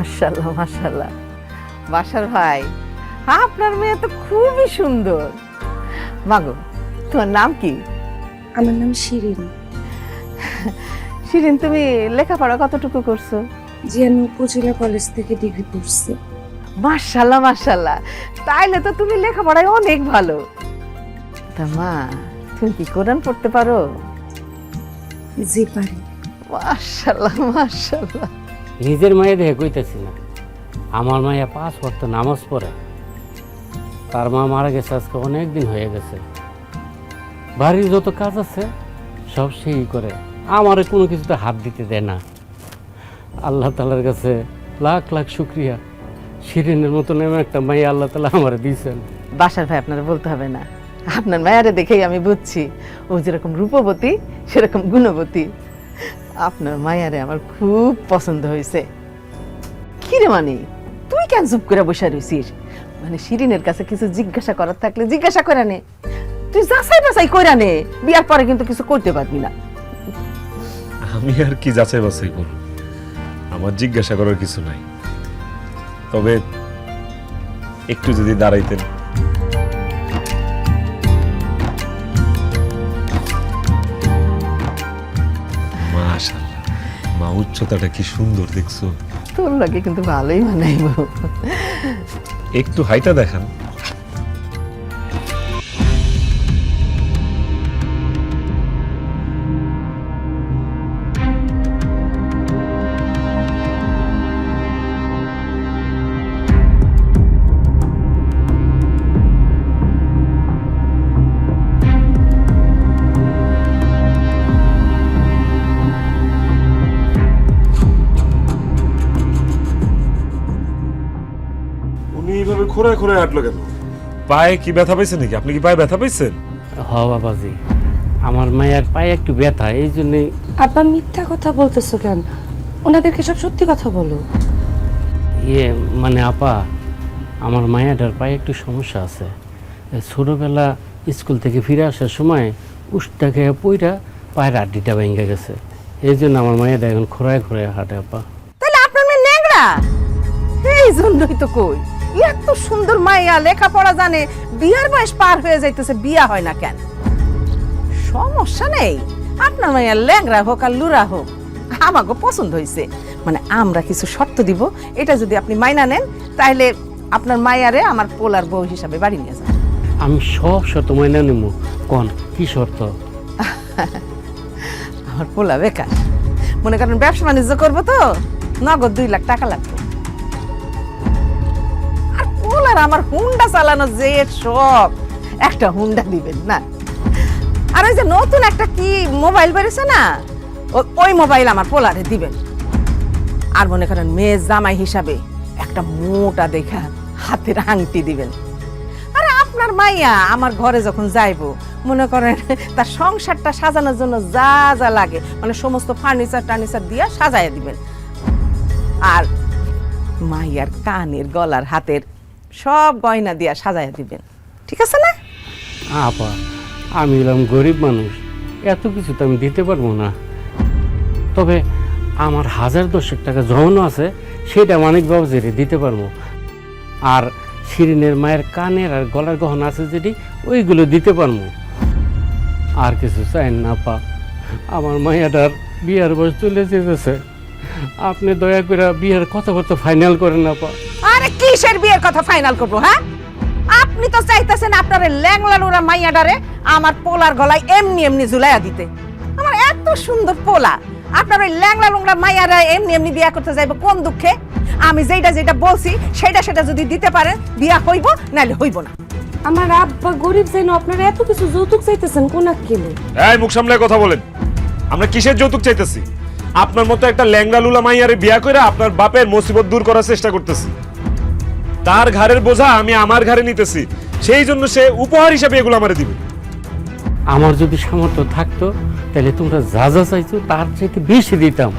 মাশাআল্লাহ মাশাআল্লাহ। বাসার ভাই, আপনার মেয়ে তো খুবই সুন্দর। মাগো, তোমার নাম কি? আমার নাম শিরিন। শিরিন, তুমি লেখাপড়া কতটুকু করছো? জি, আমি উপজেলা কলেজ থেকে ডিগ্রি পড়ছি। মাশাআল্লাহ মাশাআল্লাহ, তাইলে তো তুমি লেখাপড়ায় অনেক ভালো। তা মা, তুমি কি কোরআন পড়তে পারো? জি পারি। মাশাআল্লাহ মাশাআল্লাহ। নিজের মায়ের দেখে কইতেছি না, আমার মায়া 5 ওয়াক্ত নামাজ পড়ে। তার মা মারা গেছে আজকে অনেক দিন হয়ে গেছে। বাড়ির যত কাজ আছে সব সেই করে, আমারে কোনো কিছুতে হাত দিতে দেয় না। আল্লাহ তাআলার কাছে লাখ লাখ শুকরিয়া, শিরিনের মতন এমন একটা মাইয়া আল্লাহ তাআলা আমারে দিয়েছেন। বাসার ভাই, আপনারা বলতে হবে না, আপনার মায়ারে দেখেই আমি বুঝছি ও যেরকম রূপবতী সেরকম গুণবতী। আপনার মায়ারে আমার খুব পছন্দ হয়েছে। কি রে মানি, তুই কেন চুপ করে বসে রইছিস? মানে শিরিনের কাছে কিছু জিজ্ঞাসা করার থাকলে জিজ্ঞাসা করে নে, তুই যাচাই বাছাই করে নে, বিয়ার পরে কিন্তু কিছু করতে পারবি না। আমি আর কি যাচাই বাছাই করব? আমার জিজ্ঞাসা করার কিছু নাই, তবে একটু যদি দাঁড়াইতেন। মাশাআল্লাহ, মা উচ্চতাটা কি সুন্দর দেখছো। তোর লাগে কিন্তু ভালোই মানাইব। একটু হাইটা দেখান। উনি এইভাবে খোঁড়ায় খোঁড়ায় হাঁটলো কেন? পায়ে কি ব্যথা পাইছেন নাকি? আপনি কি পায়ে ব্যথা পাইছেন? হ বাবাজি, আমার মায়ের পায়ে একটু ব্যথা, এই জন্যই। আপা মিথ্যা কথা বলতেছো কেন? ওনাদেরকে সব সত্যি কথা বলো। মানে আপা, আমার মায়াটার পায়ে একটু সমস্যা আছে। ছোটবেলা স্কুল থেকে ফিরে আসার সময় উষ্টা খেয়ে পইরা পায়ের আড্ডিটা ভেঙে গেছে, এই জন্য আমার মায়াটা এখন খোঁড়ায় খোঁড়ায় হাঁটে আপা। তাহলে আপনার মেয়ে ন্যাংরা? এই জন্যই তো কই, এত সুন্দর মাইয়া, লেখাপড়া জানে, বিয়ার বয়স পার হয়ে যাইতেছে, বিয়া হয় না কেন? সমস্যা নেই, আপনার মাইয়া ল্যাংরা হোক আর লুরা হোক, আমাকে পছন্দ হয়েছে। মানে আমরা কিছু শর্ত দিব, এটা যদি আপনি মাইনা নেন তাহলে আপনার মাইয়ারে আমার পোলার বউ হিসাবে বাড়ি নিয়ে যান। আমি সব শর্ত মাইনা নেব। কোন কি শর্ত? আমার পোলা বেকার, মনে করেন ব্যবসা বাণিজ্য করবো তো, নগদ 2 লাখ টাকা লাগবে। আর পোলার আমার হুন্ডা চালানো যে শখ, একটা হুন্ডা দিবেন না। আর ওই যে নতুন একটা কি মোবাইল বেরিয়েছে না, ওই মোবাইল আমার পোলারে দিবেন। আর মনে করেন মেয়ে জামাই হিসাবে একটা মোটা দেখা হাতের আংটি দিবেন। আরে আপনার মাইয়া আমার ঘরে যখন যাইবো, মনে করেন তার সংসারটা সাজানোর জন্য যা যা লাগে, মানে সমস্ত ফার্নিচার টার্নিচার দিয়ে সাজায় দিবেন। আর মাইয়ার কানের, গলার, হাতের সব গয়না দিয়া সাজায় দিবেন, ঠিক আছে না? আপা, আমি হলাম গরিব মানুষ, এত কিছু তো আমি দিতে পারবো না। তবে আমার 1010 টাকা জমানো আছে, সেটা মানিক বাবুজিরে দিতে পারবো। আর শিরিনের মায়ের কানের আর গলার গহনা আছে যেটি, ওইগুলো দিতে পারবো। আর কিছু চাই না আপা, আমার মায়াটার বিয়ার বয়স চলে যেতেছে। আপনি দয়া করে বিয়ের কথাবার্তা ফাইনাল করেন আপা। আরে কিসের বিয়ের কথা ফাইনাল করবো? হ্যাঁ, আপনি তো চাইতেছেন আপনার ল্যাংলা লুরা মাইয়াডারে আমার পোলার গলায় এমনি এমনি ঝুলাইয়া দিতে। আমার এত সুন্দর পোলা, আপনার ওই ল্যাংলা লুংলা মাইয়ারা এমনি এমনি বিয়া করতে যাইব কোন দুঃখে? আমি যেটা যেটা বলছি সেটা যদি দিতে পারেন, বিয়া হইব, নাহলে হইব না। আমার আব্বা গরিব যেন আপনারা এত কিছু যৌতুক চাইতেছেন কোন আক্কেলে? এই মুখ সামলায় কথা বলেন। আমরা কিসের যৌতুক চাইতেছি? আপনার মতো একটা ল্যাংড়া লুলা মাইয়ারে বিয়া করে আপনার বাপের মুসিবত দূর করার চেষ্টা করতেছি। তার ঘাড়ের বোঝা আমি আমার ঘাড়ে নিতেছি, সেই জন্য সে উপহার হিসাবে এগুলো আমারে দিবে। আমার যদি সামর্থ্য থাকতো তাহলে তোমরা যা যা চাইছো তার চাইতে বেশি দিতাম,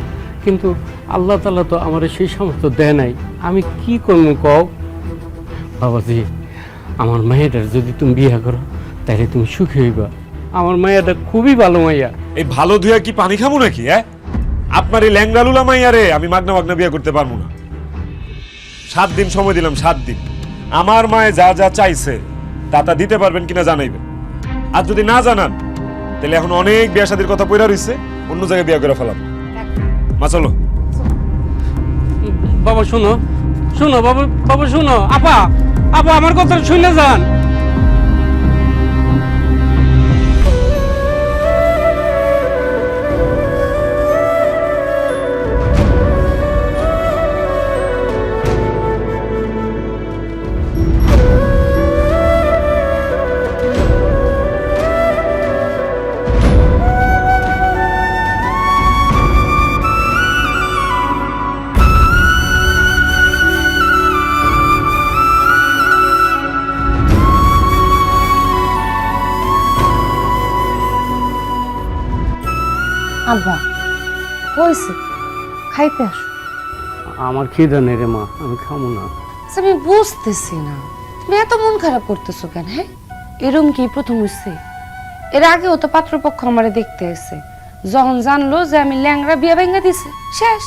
কিন্তু আল্লাহ তাআলা তো আমার সেই সামর্থ্য দেয় নাই। আমি কি করবো কও? বাবাজি, আমার মায়েটার যদি তুমি বিয়ে করো তাহলে তুমি সুখী হইবা। আমার মায়াটা খুবই ভালো মাইয়া। এই ভালো ধুয়া কি পানি খামু নাকি? আপনার এই ল্যাংড়া লুলা মাইয়ারে আমি মাগনা মাগনা বিয়ে করতে পারবো না। 7 দিন সময় দিলাম, 7 দিন। আমার মায়ে যা যা চাইছে তা দিতে পারবেন কিনা জানাইবেন। আর যদি না জানান তাহলে এখন অনেক বিয়া শাদীর কথা পড়া রইছে, অন্য জায়গায় বিয়া করে ফেলাম। মা চলো। বাবা শুনো, শুনো বাবা, বাবা শুনো। আপা, আপা আমার কথা শুনে যান। আব্বা হয়েছে, খাইতে আসো। আমার খিদা নেই রে মা, আমি খাবো না। আচ্ছা, আমি বুঝতেছি না তুমি এত মন খারাপ করতেছো কেন? হ্যাঁ, এরম কি প্রথম হইছে? এর আগেও তো পাত্রপক্ষ আমারে দেখতে এসে, যখন জানলো যে আমি ল্যাংড়া বিয়া ভেঙে দিছে, শেষ।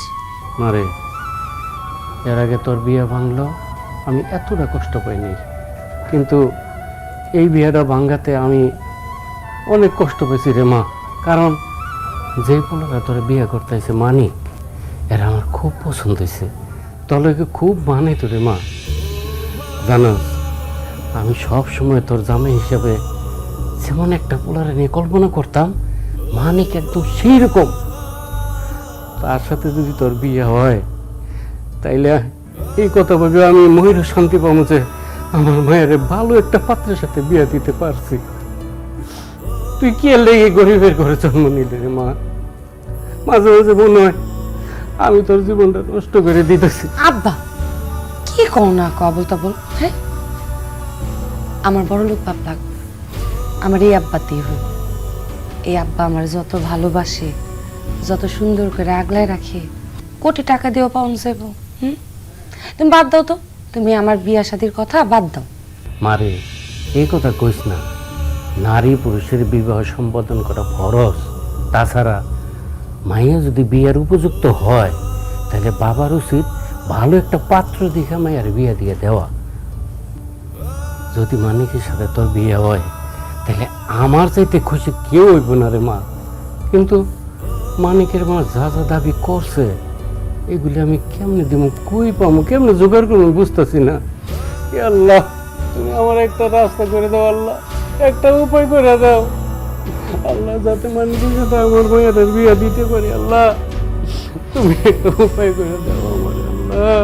মারে, এর আগে তোর বিয়ে ভাঙলো, আমি এতটা কষ্ট পাইনি, কিন্তু এই বিয়েটা ভাঙাতে আমি অনেক কষ্ট পেয়েছি রে মা। কারণ যে পোলারা তোর বিয়ে করতে হয়েছে মানিক, এরা আমার খুব পছন্দ হয়েছে, তোকে খুব মানে তো রে মা। জানাস, আমি সব সময় তোর জামাই হিসাবে যেমন একটা পোলারে নিয়ে কল্পনা করতাম, মানিক একদম সেই রকম। তার সাথে যদি তোর বিয়ে হয় তাইলে এই কথা ভেবে আমি মহির শান্তি পাবো যে আমার মায়ের ভালো একটা পাত্রের সাথে বিয়ে দিতে পারছি। তুই কি লেগে গরিবের ঘরে জন্ম নিলে রে মা? মাঝে মাঝে মনে হয় আমি তোর জীবনটা নষ্ট করে দিতেছি। আব্বা কি কও না কবল তবল? হ্যাঁ, আমার বড় লোক বাপ লাগবে, আমার এই আব্বা দিয়ে হই। এই আব্বা আমার যত ভালোবাসে, যত সুন্দর করে আগলায় রাখে, কোটি টাকা দিয়েও পাউন যাবো। তুমি বাদ দাও তো, তুমি আমার বিয়া শাদীর কথা বাদ দাও। মারে, এই কথা কইস না। নারী পুরুষের বিবাহ সম্পাদন করা ফরজ। তাছাড়া মাইয়া যদি বিয়ের উপযুক্ত হয় তাহলে বাবার উচিত ভালো একটা পাত্র দেখে মাইয়ার বিয়ে দিয়ে দেওয়া। যদি মানিকের সাথে তোর বিয়ে হয় তাহলে আমার চাইতে খুশি কেউ হইব না রে মা। কিন্তু মানিকের মা যা যা দাবি করছে এগুলি আমি কেমনে দিব, কই পাবো, কেমনে জোগাড় করবো বুঝতেছি না। এ আল্লাহ, তুমি আমার একটা রাস্তা করে দাও আল্লাহ, একটা উপায় করে দাও আল্লাহ, যাতে মানিকের সাথে আমার মায়ের বিয়ে দিতে পারি। আল্লাহ, তুমি একটা উপায় করে দাও আমার আল্লাহ।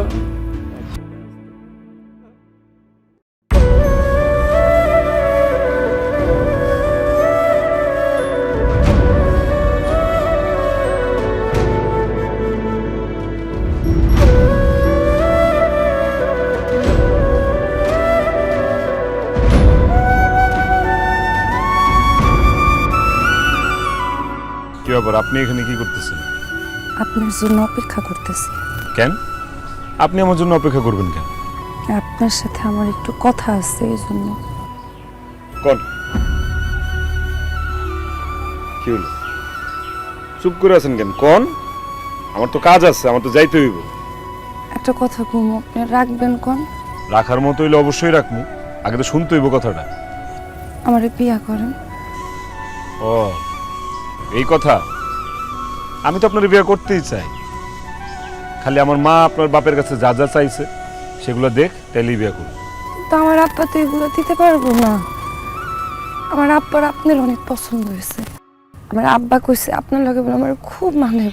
কি ব্যাপার, আপনি এখানে কি করতেছেন? আপনার জন্য অপেক্ষা করতেছি। কেন আপনি আমার জন্য অপেক্ষা করবেন কেন? আপনার সাথে আমার একটু কথা আছে, এই জন্য। কোন কি হলো, চুপ করে আছেন কেন? কোন, আমার তো কাজ আছে, আমার তো যাইতে হইব। একটা কথা কম, আপনি রাখবেন কোন? রাখার মতো হইলে অবশ্যই রাখবো, আগে তো শুনতে হইব কথাটা। আমারে বিয়া করেন। ও এই কথা, আমি তো আপনার বিয়ে করতেই চাই। খালি আমার মা আপনার বাপের কাছে যা যা চাইছে সেগুলো দেখ, তাইলেই বিয়ে করব। তো আমার আব্বা তো এগুলো দিতে পারবো না। আমার আব্বার আপনার অনেক পছন্দ হয়েছে। আমার আব্বা কইছে আপনার লগে বলে আমার খুব মানে,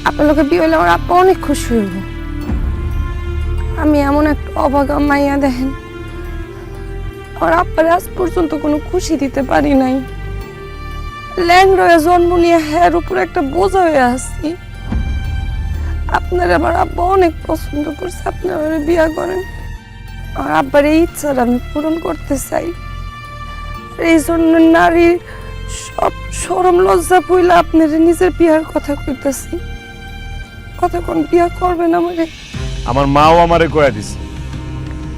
আপনার লগে বিয়ে হইলে আমার আব্বা অনেক খুশি হইব। আমি এমন একটা অভাগা মাইয়া, দেখেন আমার আব্বার আজ পর্যন্ত কোনো খুশি দিতে পারি নাই। ল্যাংড়া জন্ম নিয়ে হের উপর একটা বোঝা হয়ে আসছি। আপনার আমার আব্বা অনেক পছন্দ করছে, আপনি আমার বিয়া করেন। আমার আব্বার এই ইচ্ছাটা আমি পূরণ করতে চাই। এই জন্য নারীর সব শরম লজ্জা পইলা আপনার নিজের বিয়ার কথা কইতেছি। কথা কোন বিয়া করবেন আমারে? আমার মাও আমারে কয়া দিছে,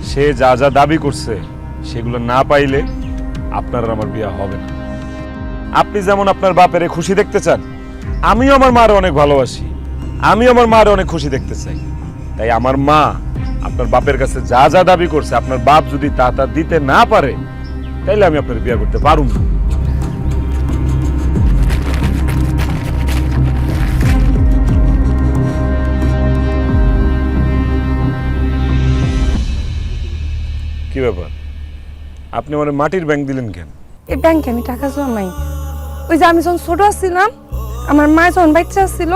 সে যা যা দাবি করছে সেগুলো না পাইলে আপনার আর আমার বিয়া হবে না। আপনি যেমন আপনার বাপেরে খুশি দেখতে চান, আমিও আমার মারে অনেক ভালোবাসি, আমি আমার মারে অনেক খুশি দেখতে চাই। তাই আমার মা আপনার বাপের কাছে যা যা দাবি করছে আপনার বাপ যদি তা তা দিতে না পারে তাইলে আমি আপনার বিয়ে করতে পারুম না। কি ব্যাপার, আপনি আমার মাটির ব্যাংক দিলেন কেন? এই ব্যাংকে আমি টাকা জমাই। ওই যে আমি যখন ছোট ছিলাম, আমার মা যখন বাচ্চা ছিল,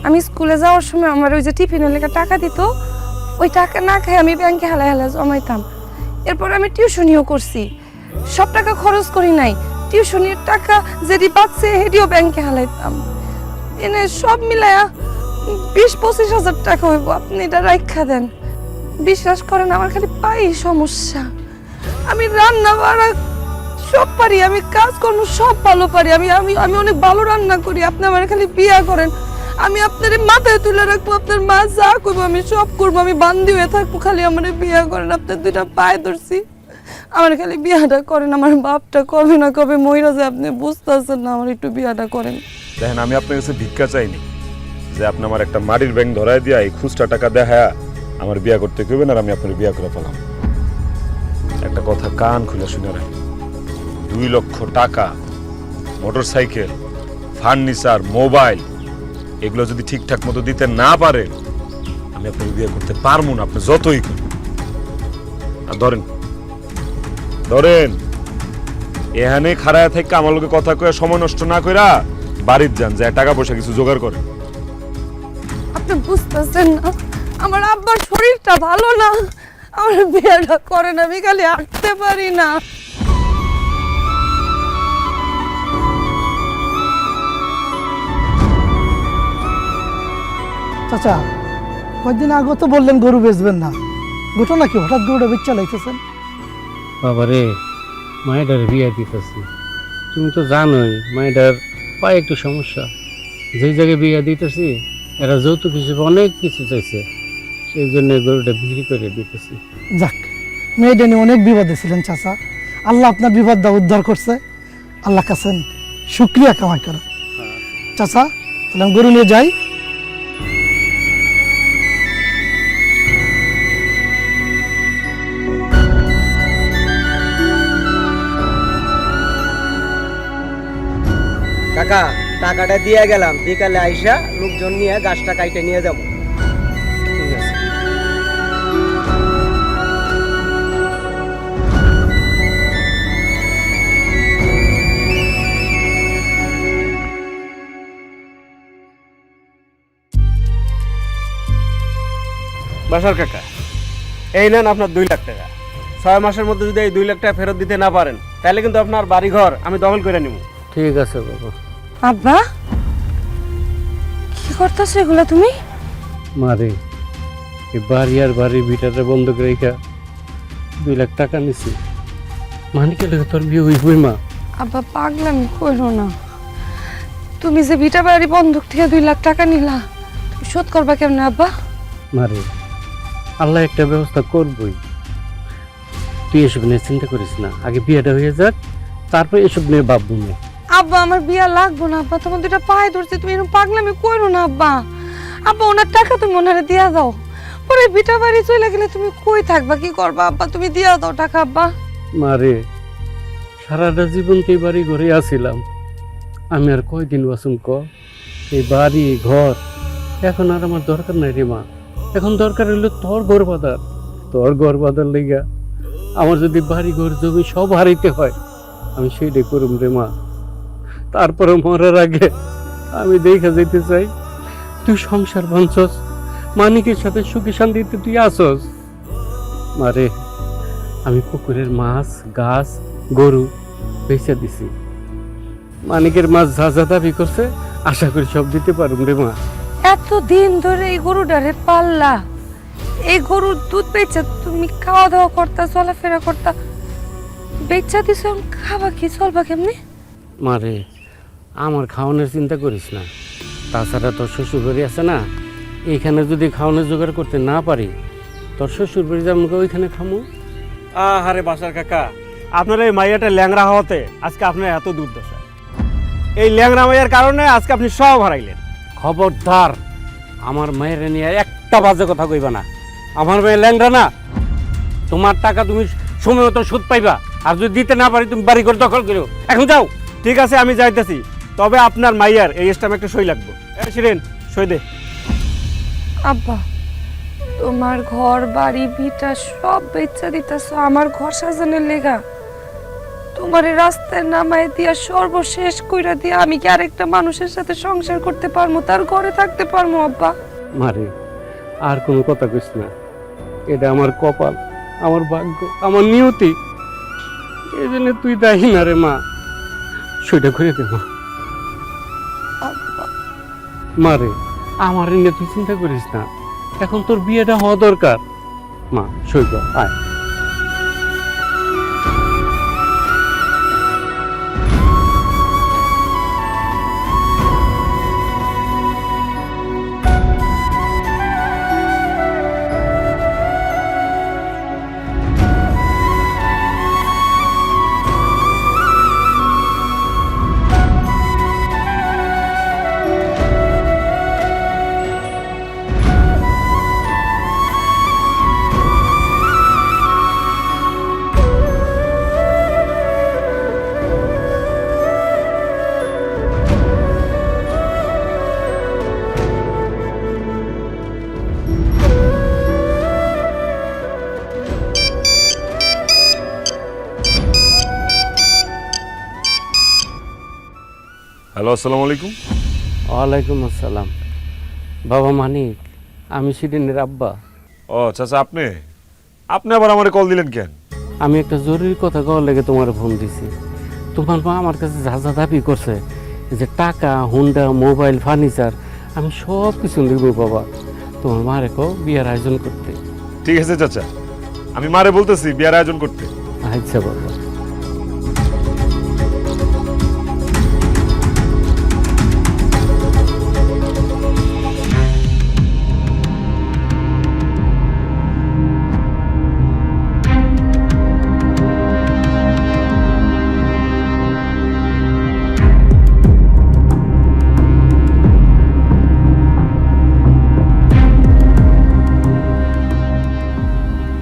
আমি স্কুলে যাওয়ার সময় আমার ওই যে টিফিনের লেগে টাকা দিত, ওই টাকা না খাই আমি ব্যাংকে হালায় হালায় জমাইতাম। এরপর আমি টিউশনিও করছি, সব টাকা খরচ করি নাই, টিউশনির টাকা যেটি পাচ্ছে সেটিও ব্যাংকে হালাইতাম। এনে সব মিলায়া 20-25 হাজার টাকা হইব। আপনি এটা রাখা দেন। বিশ্বাস করেন আমার খালি পাই সমস্যা। আমি রান্না বাড়া সব পারি, আমি কাজকর্ম সব ভালো পারি, আমি আমি আমি অনেক ভালো রান্না করি। আপনি আমার খালি বিয়া করেন, আমি আপনার মাথায় তুলে রাখবো, আপনার মা যা করবো আমি সব করবো, আমি বান্দি হয়ে থাকবো। খালি আমার বিয়া করেন, আপনার দুইটা পায়ে ধরছি, আমার খালি বিয়াটা করেন। আমার বাপটা কবে না কবে মহিলা যে আপনি বুঝতেছেন না, আমার একটু বিয়াটা করেন। দেখেন, আমি আপনার কাছে ভিক্ষা চাইনি যে আপনি আমার একটা মাটির ব্যাংক ধরায় দিয়া এই খুচরা টাকা দেখা আমার বিয়া করতে কইবেন আর আমি আপনার বিয়া করে ফেলাম। একটা কথা কান খুলে শুনে রাখেন, 2 লক্ষ টাকা, মোটরসাইকেল, ফার্নিচার, মোবাইল, এগুলো যদি ঠিকঠাক মতো দিতে না পারে আমি আপনার বিয়ে করতে পারবো না, আপনি যতই করেন। আর ধরেন ধরেন এখানে খাড়ায় থেকে আমার লোকে কথা কয়ে সময় নষ্ট না কইরা বাড়ির যান, যে টাকা পয়সা কিছু জোগাড় করে। আপনি বুঝতেছেন না, আমার আব্বার শরীরটা ভালো না, আমার বিয়েটা করেন, আমি খালি হাঁটতে পারি না। চাচা, কয়েকদিন আগে তো বললেন গরু বেচবেন না, ঘটনা কি হঠাৎ গরুটা বেচা লাইতেছেন? বাবারে, মায়ের বিয়ে দিতেছি, তুমি তো জানোই মায়ের পায়ে একটু সমস্যা। যেই জায়গায় বিয়ে দিতেছি এরা যৌতুক হিসেবে অনেক কিছু চাইছে, সেই জন্য গরুটা বিক্রি করে দিতেছি। যাক, মেয়েটা নিয়ে অনেক বিপদে ছিলেন চাচা, আল্লাহ আপনার বিপদটা উদ্ধার করছে, আল্লাহ কাছেন শুক্রিয়া কামাই করেন। চাচা, তাহলে আমি গরু নিয়ে যাই। কাকা, টাকাটা দিয়ে গেলাম, বিকালে আইসা লোকজন নিয়ে গাছটা কাইটে নিয়ে যাবো। ঠিক আছে। বাসার কাকা, এই নেন আপনার 2 লাখ টাকা। 6 মাসের মধ্যে যদি এই 2 লাখ টাকা ফেরত দিতে না পারেন তাহলে কিন্তু আপনার বাড়ি ঘর আমি দখল করে নিব। ঠিক আছে বাবা। আব্বা, কি করতেছো এগুলা তুমি? মারে, এই বাড়ি আর বাড়ির ভিটারে বন্ধ করে রেখা 2 লাখ টাকা নিছি, মানিকে লেগে তোর বিয়ে হইবই মা। আব্বা পাগলামি করো না, তুমি যে ভিটা বাড়ি বন্ধক থেকে 2 লাখ টাকা নিলা, তুমি শোধ করবা কেমনে আব্বা? মারে, আল্লাহ একটা ব্যবস্থা করবই, তুই এসব নিয়ে চিন্তা করিস না, আগে বিয়েটা হয়ে যাক, তারপর এসব নিয়ে ভাববো না। আব্বা আমার বিয়া লাগবো না আব্বা, তোমার 2টা পায়ে ধরছে, তুমি এরকম পাগলামি করো না আব্বা। আব্বা ওনার টাকা তুমি ওনারে দিয়া দাও, পরে ভিটা বাড়ি চলে গেলে তুমি কই থাকবা, কি করবা আব্বা? তুমি দিয়া দাও টাকা আব্বা। মারে, সারাটা জীবন তো এই বাড়ি ঘরে আসিলাম, আমি আর কয়দিন বাসুম ক? এই বাড়ি ঘর এখন আর আমার দরকার নাই রে মা, এখন দরকার হলো তোর ঘর বাঁধার। তোর ঘর বাঁধার লেগা আমার যদি বাড়ি ঘর জমি সব হারাইতে হয় আমি সেইটাই করুম রে মা। তারপরে মরার আগে আমি দেখা যেতে চাই তুই সংসার ভাঙছস, মানিকের সাথে সুখী শান্তিতে তুই আসস। মারে, আমি পুকুরের মাছ, গাছ, গরু বেচে দিছি, মানিকের মাছ যা যা দাবি করছে আশা করি সব দিতে পারুম রে মা। এত দিন ধরে এই গরুটারে পাল্লা, এই গরুর দুধ বেচা তুমি খাওয়া দাওয়া করতা, চলাফেরা করতা, বেচা দিছ, খাবা কি, চলবা কেমনি? মারে, আমার খাওয়ানোর চিন্তা করিস না, তাছাড়া তোর শ্বশুর বাড়ি আছে না, এইখানে যদি খাওয়ানোর জোগাড় করতে না পারি তোর শ্বশুর বাড়ি যাবো, ওইখানে খামো। আহারে বাসার কাকা, আপনার এই মাইয়াটা ল্যাংড়া হওয়াতে আজকে আপনার এত দুর্দশা। এই ল্যাংড়া মাইয়ার কারণে আজকে আপনি সব হারাইলেন। খবরদার আমার মায়ের নিয়ে একটা বাজে কথা কইবা না, আমার মেয়ে ল্যাংড়া না, তোমার টাকা তুমি সময় মতো সুদ পাইবা, আর যদি দিতে না পারি তুমি বাড়ি করে দখল করো। এখন যাও। ঠিক আছে, আমি যাইতেছি, তবে আপনার মাইয়ার এই স্টাম্পে একটা সই লাগবে। শিরিন, সই দে। আব্বা, তোমার ঘর বাড়ি ভিটা সব বেচা দিতেছো আমার ঘর সাজানোর লেগা। তোমার এই রাস্তায় নামায় দিয়া সর্বশেষ কইরা দিয়া আমি কি আরেকটা মানুষের সাথে সংসার করতে পারবো, তার ঘরে থাকতে পারবো? আব্বা, মারে আর কোনো কথা কইস না, এটা আমার কপাল, আমার ভাগ্য, আমার নিয়তি। এই জন্য তুই দায়ী না রে মা, সইটা করে দে মা। মারে আমার নিয়ে তুই চিন্তা করিস না, এখন তোর বিয়েটা হওয়া দরকার। মা সই কর, আয়। হ্যালো, আসসালামু আলাইকুম। ওয়ালাইকুম আসসালাম। বাবা মানিক, আমি শিরিনের আব্বা। ও চাচা, আপনি আপনি আবার আমারে কল দিলেন কেন? আমি একটা জরুরি কথা কওয়ার লেগে তোমার ফোন দিছি। তোমার মা আমার কাছে যা যা দাবি করছে, যে টাকা, হুন্ডা, মোবাইল, ফার্নিচার, আমি সব কিছু দিব বাবা। তোমার মা রেখো বিয়ের আয়োজন করতে। ঠিক আছে চাচা, আমি মারে বলতেছি বিয়ার আয়োজন করতে। আচ্ছা বাবা।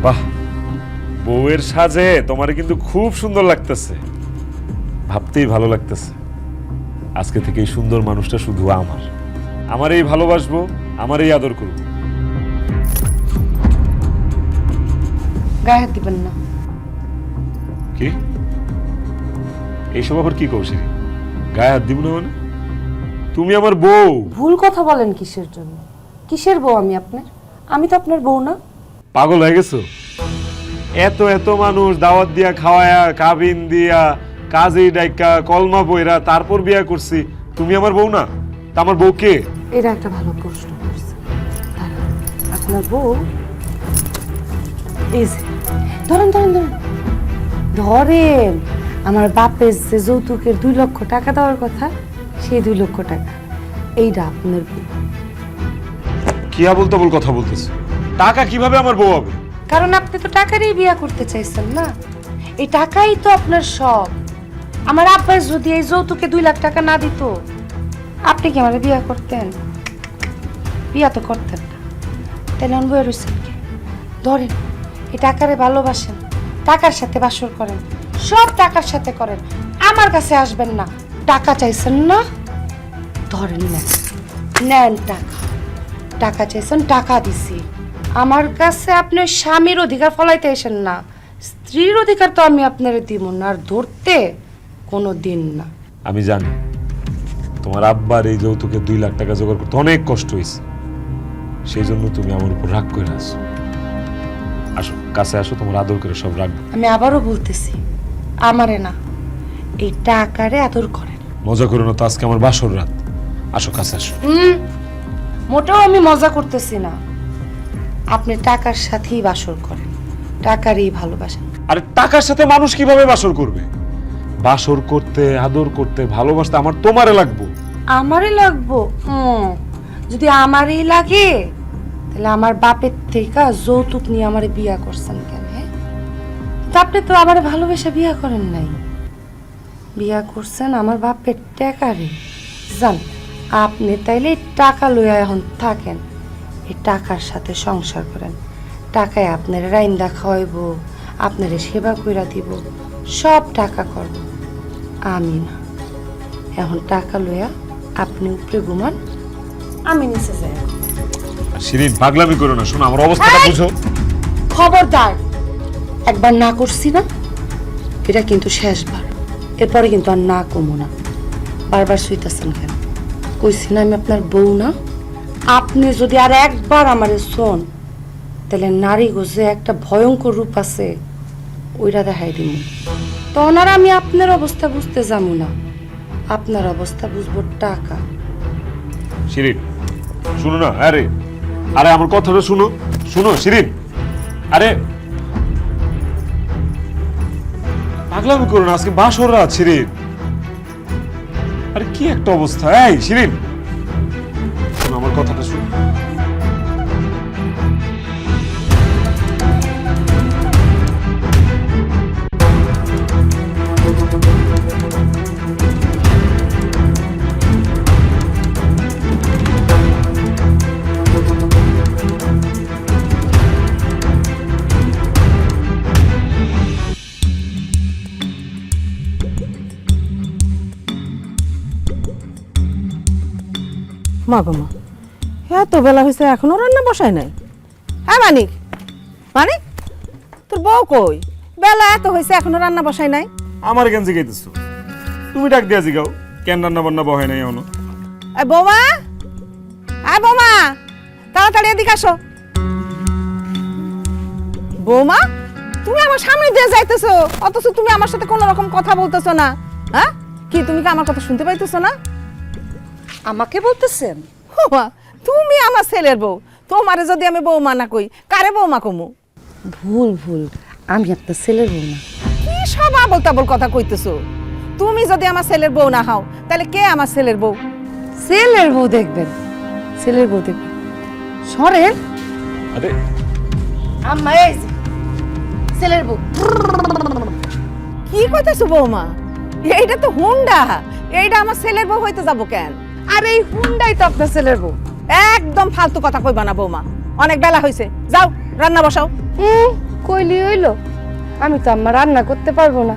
বাহ, বউয়ের সাজে তোমার কিন্তু খুব সুন্দর লাগতেছে, ভাবতেই ভালো লাগতেছে। আজকে থেকে এই সুন্দর মানুষটা শুধু আমারই ভালোবাসবো, আমারই আদর করবো। গায়ে হাত দিবেন না। কি এইসব আবার কি কৌশল? গায়ে হাত দিব না মানে? তুমি আমার বউ। ভুল কথা বলেন কিসের জন্য? কিসের বউ আমি আপনার? আমি তো আপনার বউ না। পাগল হয়ে গেছো? এত এত মানুষ দাওয়াত দিয়া খাওয়ায়া, কাবিন দিয়া, কাজী ডাইকা, কলমা বইরা, তারপর বিয়া করছি, তুমি আমার বউ না? তা আমার বউ কে? এটা একটা ভালো প্রশ্ন করছে। আপনার বউ এই যে, ধরেন ধরেন ধরেন ধরেন আমার বাপের যে যৌতুকের 2 লক্ষ টাকা দেওয়ার কথা, সেই 2 লক্ষ টাকা এইটা আপনার বউ। কি আবল তাবল কথা বলতেছো? টাকা কিভাবে আমার বউ হবে? কারণ আপনি তো টাকারই বিয়া করতে চাইছেন না। এই টাকাই তো আপনার সব। আমার আব্বা যদি এই যৌতুকে 2 লাখ টাকা না দিত, আপনি কি আমার বিয়া করতেন? বিয়া তো করতেন না। তাহলে বইয়ে রয়েছেন কি? ধরেন এই টাকারে ভালোবাসেন, টাকার সাথে বাসর করেন, সব টাকার সাথে করেন, আমার কাছে আসবেন না। টাকা চাইছেন না, ধরেন নেন, নেন টাকা। টাকা চাইছেন, টাকা দিছি। আমার কাছে আপনি স্বামীর অধিকার ফলাইতে আসেন না, স্ত্রীর অধিকার তো আমি আপনারে দিব না, আর ধরতে কোনো দিন না। আমি জানি তোমার আব্বার এই যৌতুকে 2 লাখ টাকা জোগাড় করতে অনেক কষ্ট হয়েছে, সেই জন্য তুমি আমার উপর রাগ করে আসো। আসো কাছে আসো, তোমার আদর করে সব রাখবো। আমি আবারও বলতেছি, আমারে না, এই টাকারে আদর করেন। মজা করো না তো, আজকে আমার বাসর রাত। আসো কাছে আসো। মোটেও আমি মজা করতেছি না। আপনি টাকার সাথেই বাসর করেন, টাকারই ভালোবাসেন। আরে টাকার সাথে মানুষ কিভাবে বাসর করবে? বাসর করতে, আদর করতে, ভালোবাসতে আমার তোমারে লাগবো। আমারই লাগবো? যদি আমারই লাগে, তাহলে আমার বাপের থেকে যৌতুক নিয়ে আমারে বিয়া করছেন কেন? হ্যাঁ, তা আপনি তো আমার ভালোবেসে বিয়া করেন নাই, বিয়া করছেন আমার বাপের টাকারে। জান, আপনি তাইলে টাকা লইয়া এখন থাকেন, এই টাকার সাথে সংসার করেন, টাকায় আপনার রাইন্দা খাওয়াইব, আপনারে সেবা কইরা দিব, সব টাকা করব আমি না। এখন টাকা লইয়া আপনি উপরে ঘুমান, আমি নিচে যাই। শিরিন পাগলামি করো না, শোনো আমার অবস্থাটা বুঝো। খবরদার, একবার না করছি না, এটা কিন্তু শেষবার, এরপরে কিন্তু আর না কমো না। বারবার শুইতেছেন কেন? কইছি না আমি আপনার বউ না? আপনি যদি আর একবার আমারে শোন, তাহলে নারী গোজে একটা ভয়ঙ্কর রূপ আছে, ওইটা দেখাই দিব। তখন আর আমি আপনার অবস্থা বুঝতে যাবো না, আপনার অবস্থা বুঝবো টাকা। শিরিন শুনো না, আরে আরে আমার কথাটা শুনো, শুনো শিরিন, আরে পাগলামি করো না, আজকে বাসর রাত শিরিন। আরে কি একটা অবস্থা। এই শিরিন শোনো আমার কথাটা শুনো। মা গো মা, এত বেলা হয়েছে এখনো রান্না বসায় নাই। হ্যাঁ মানিক, মানিক তোর বউ কই? বেলা এত হয়েছে এখনো রান্না বসায় নাই। আমার কেন জিগাইতেছো? তুমি ডাক দিয়া জিগাও কেন রান্না বান্না বহাই নাই এখনো। এই বৌমা, এই বৌমা তাড়াতাড়ি এদিকে আসো। বৌমা তুমি আমার সামনে দিয়ে যাইতেছো, অথচ তুমি আমার সাথে কোনো রকম কথা বলতেছো না। হ্যাঁ কি তুমি কি আমার কথা শুনতে পাইতেছো না? আমাকে বলতেছেন? ওমা, তুমি আমার ছেলের বউ, তোমারে যদি আমি বৌমা না কই কারে বৌমা কমু? ভুল ভুল, আমি আপনার ছেলের বউ না। কি সব আবল তাবল কথা কইতেছো? তুমি যদি আমার ছেলের বউ না হও তাহলে কে আমার ছেলের বউ? ছেলের বউ দেখবেন, ছেলের বউ দেখবেন। সরেন আরে আম্মা, এই যে ছেলের বউ। কি কইতেছো বৌমা? এইটা তো হুন্ডা, এইটা আমার ছেলের বউ হইতে যাবো কেন? আর এই হুন্ডাই তো আপনার ছেলের বউ। একদম ফালতু কথা কইবা না বৌমা, অনেক বেলা হইছে, যাও রান্না বসাও। কইলি হইলো? আমি তো আম্মা রান্না করতে পারবো না।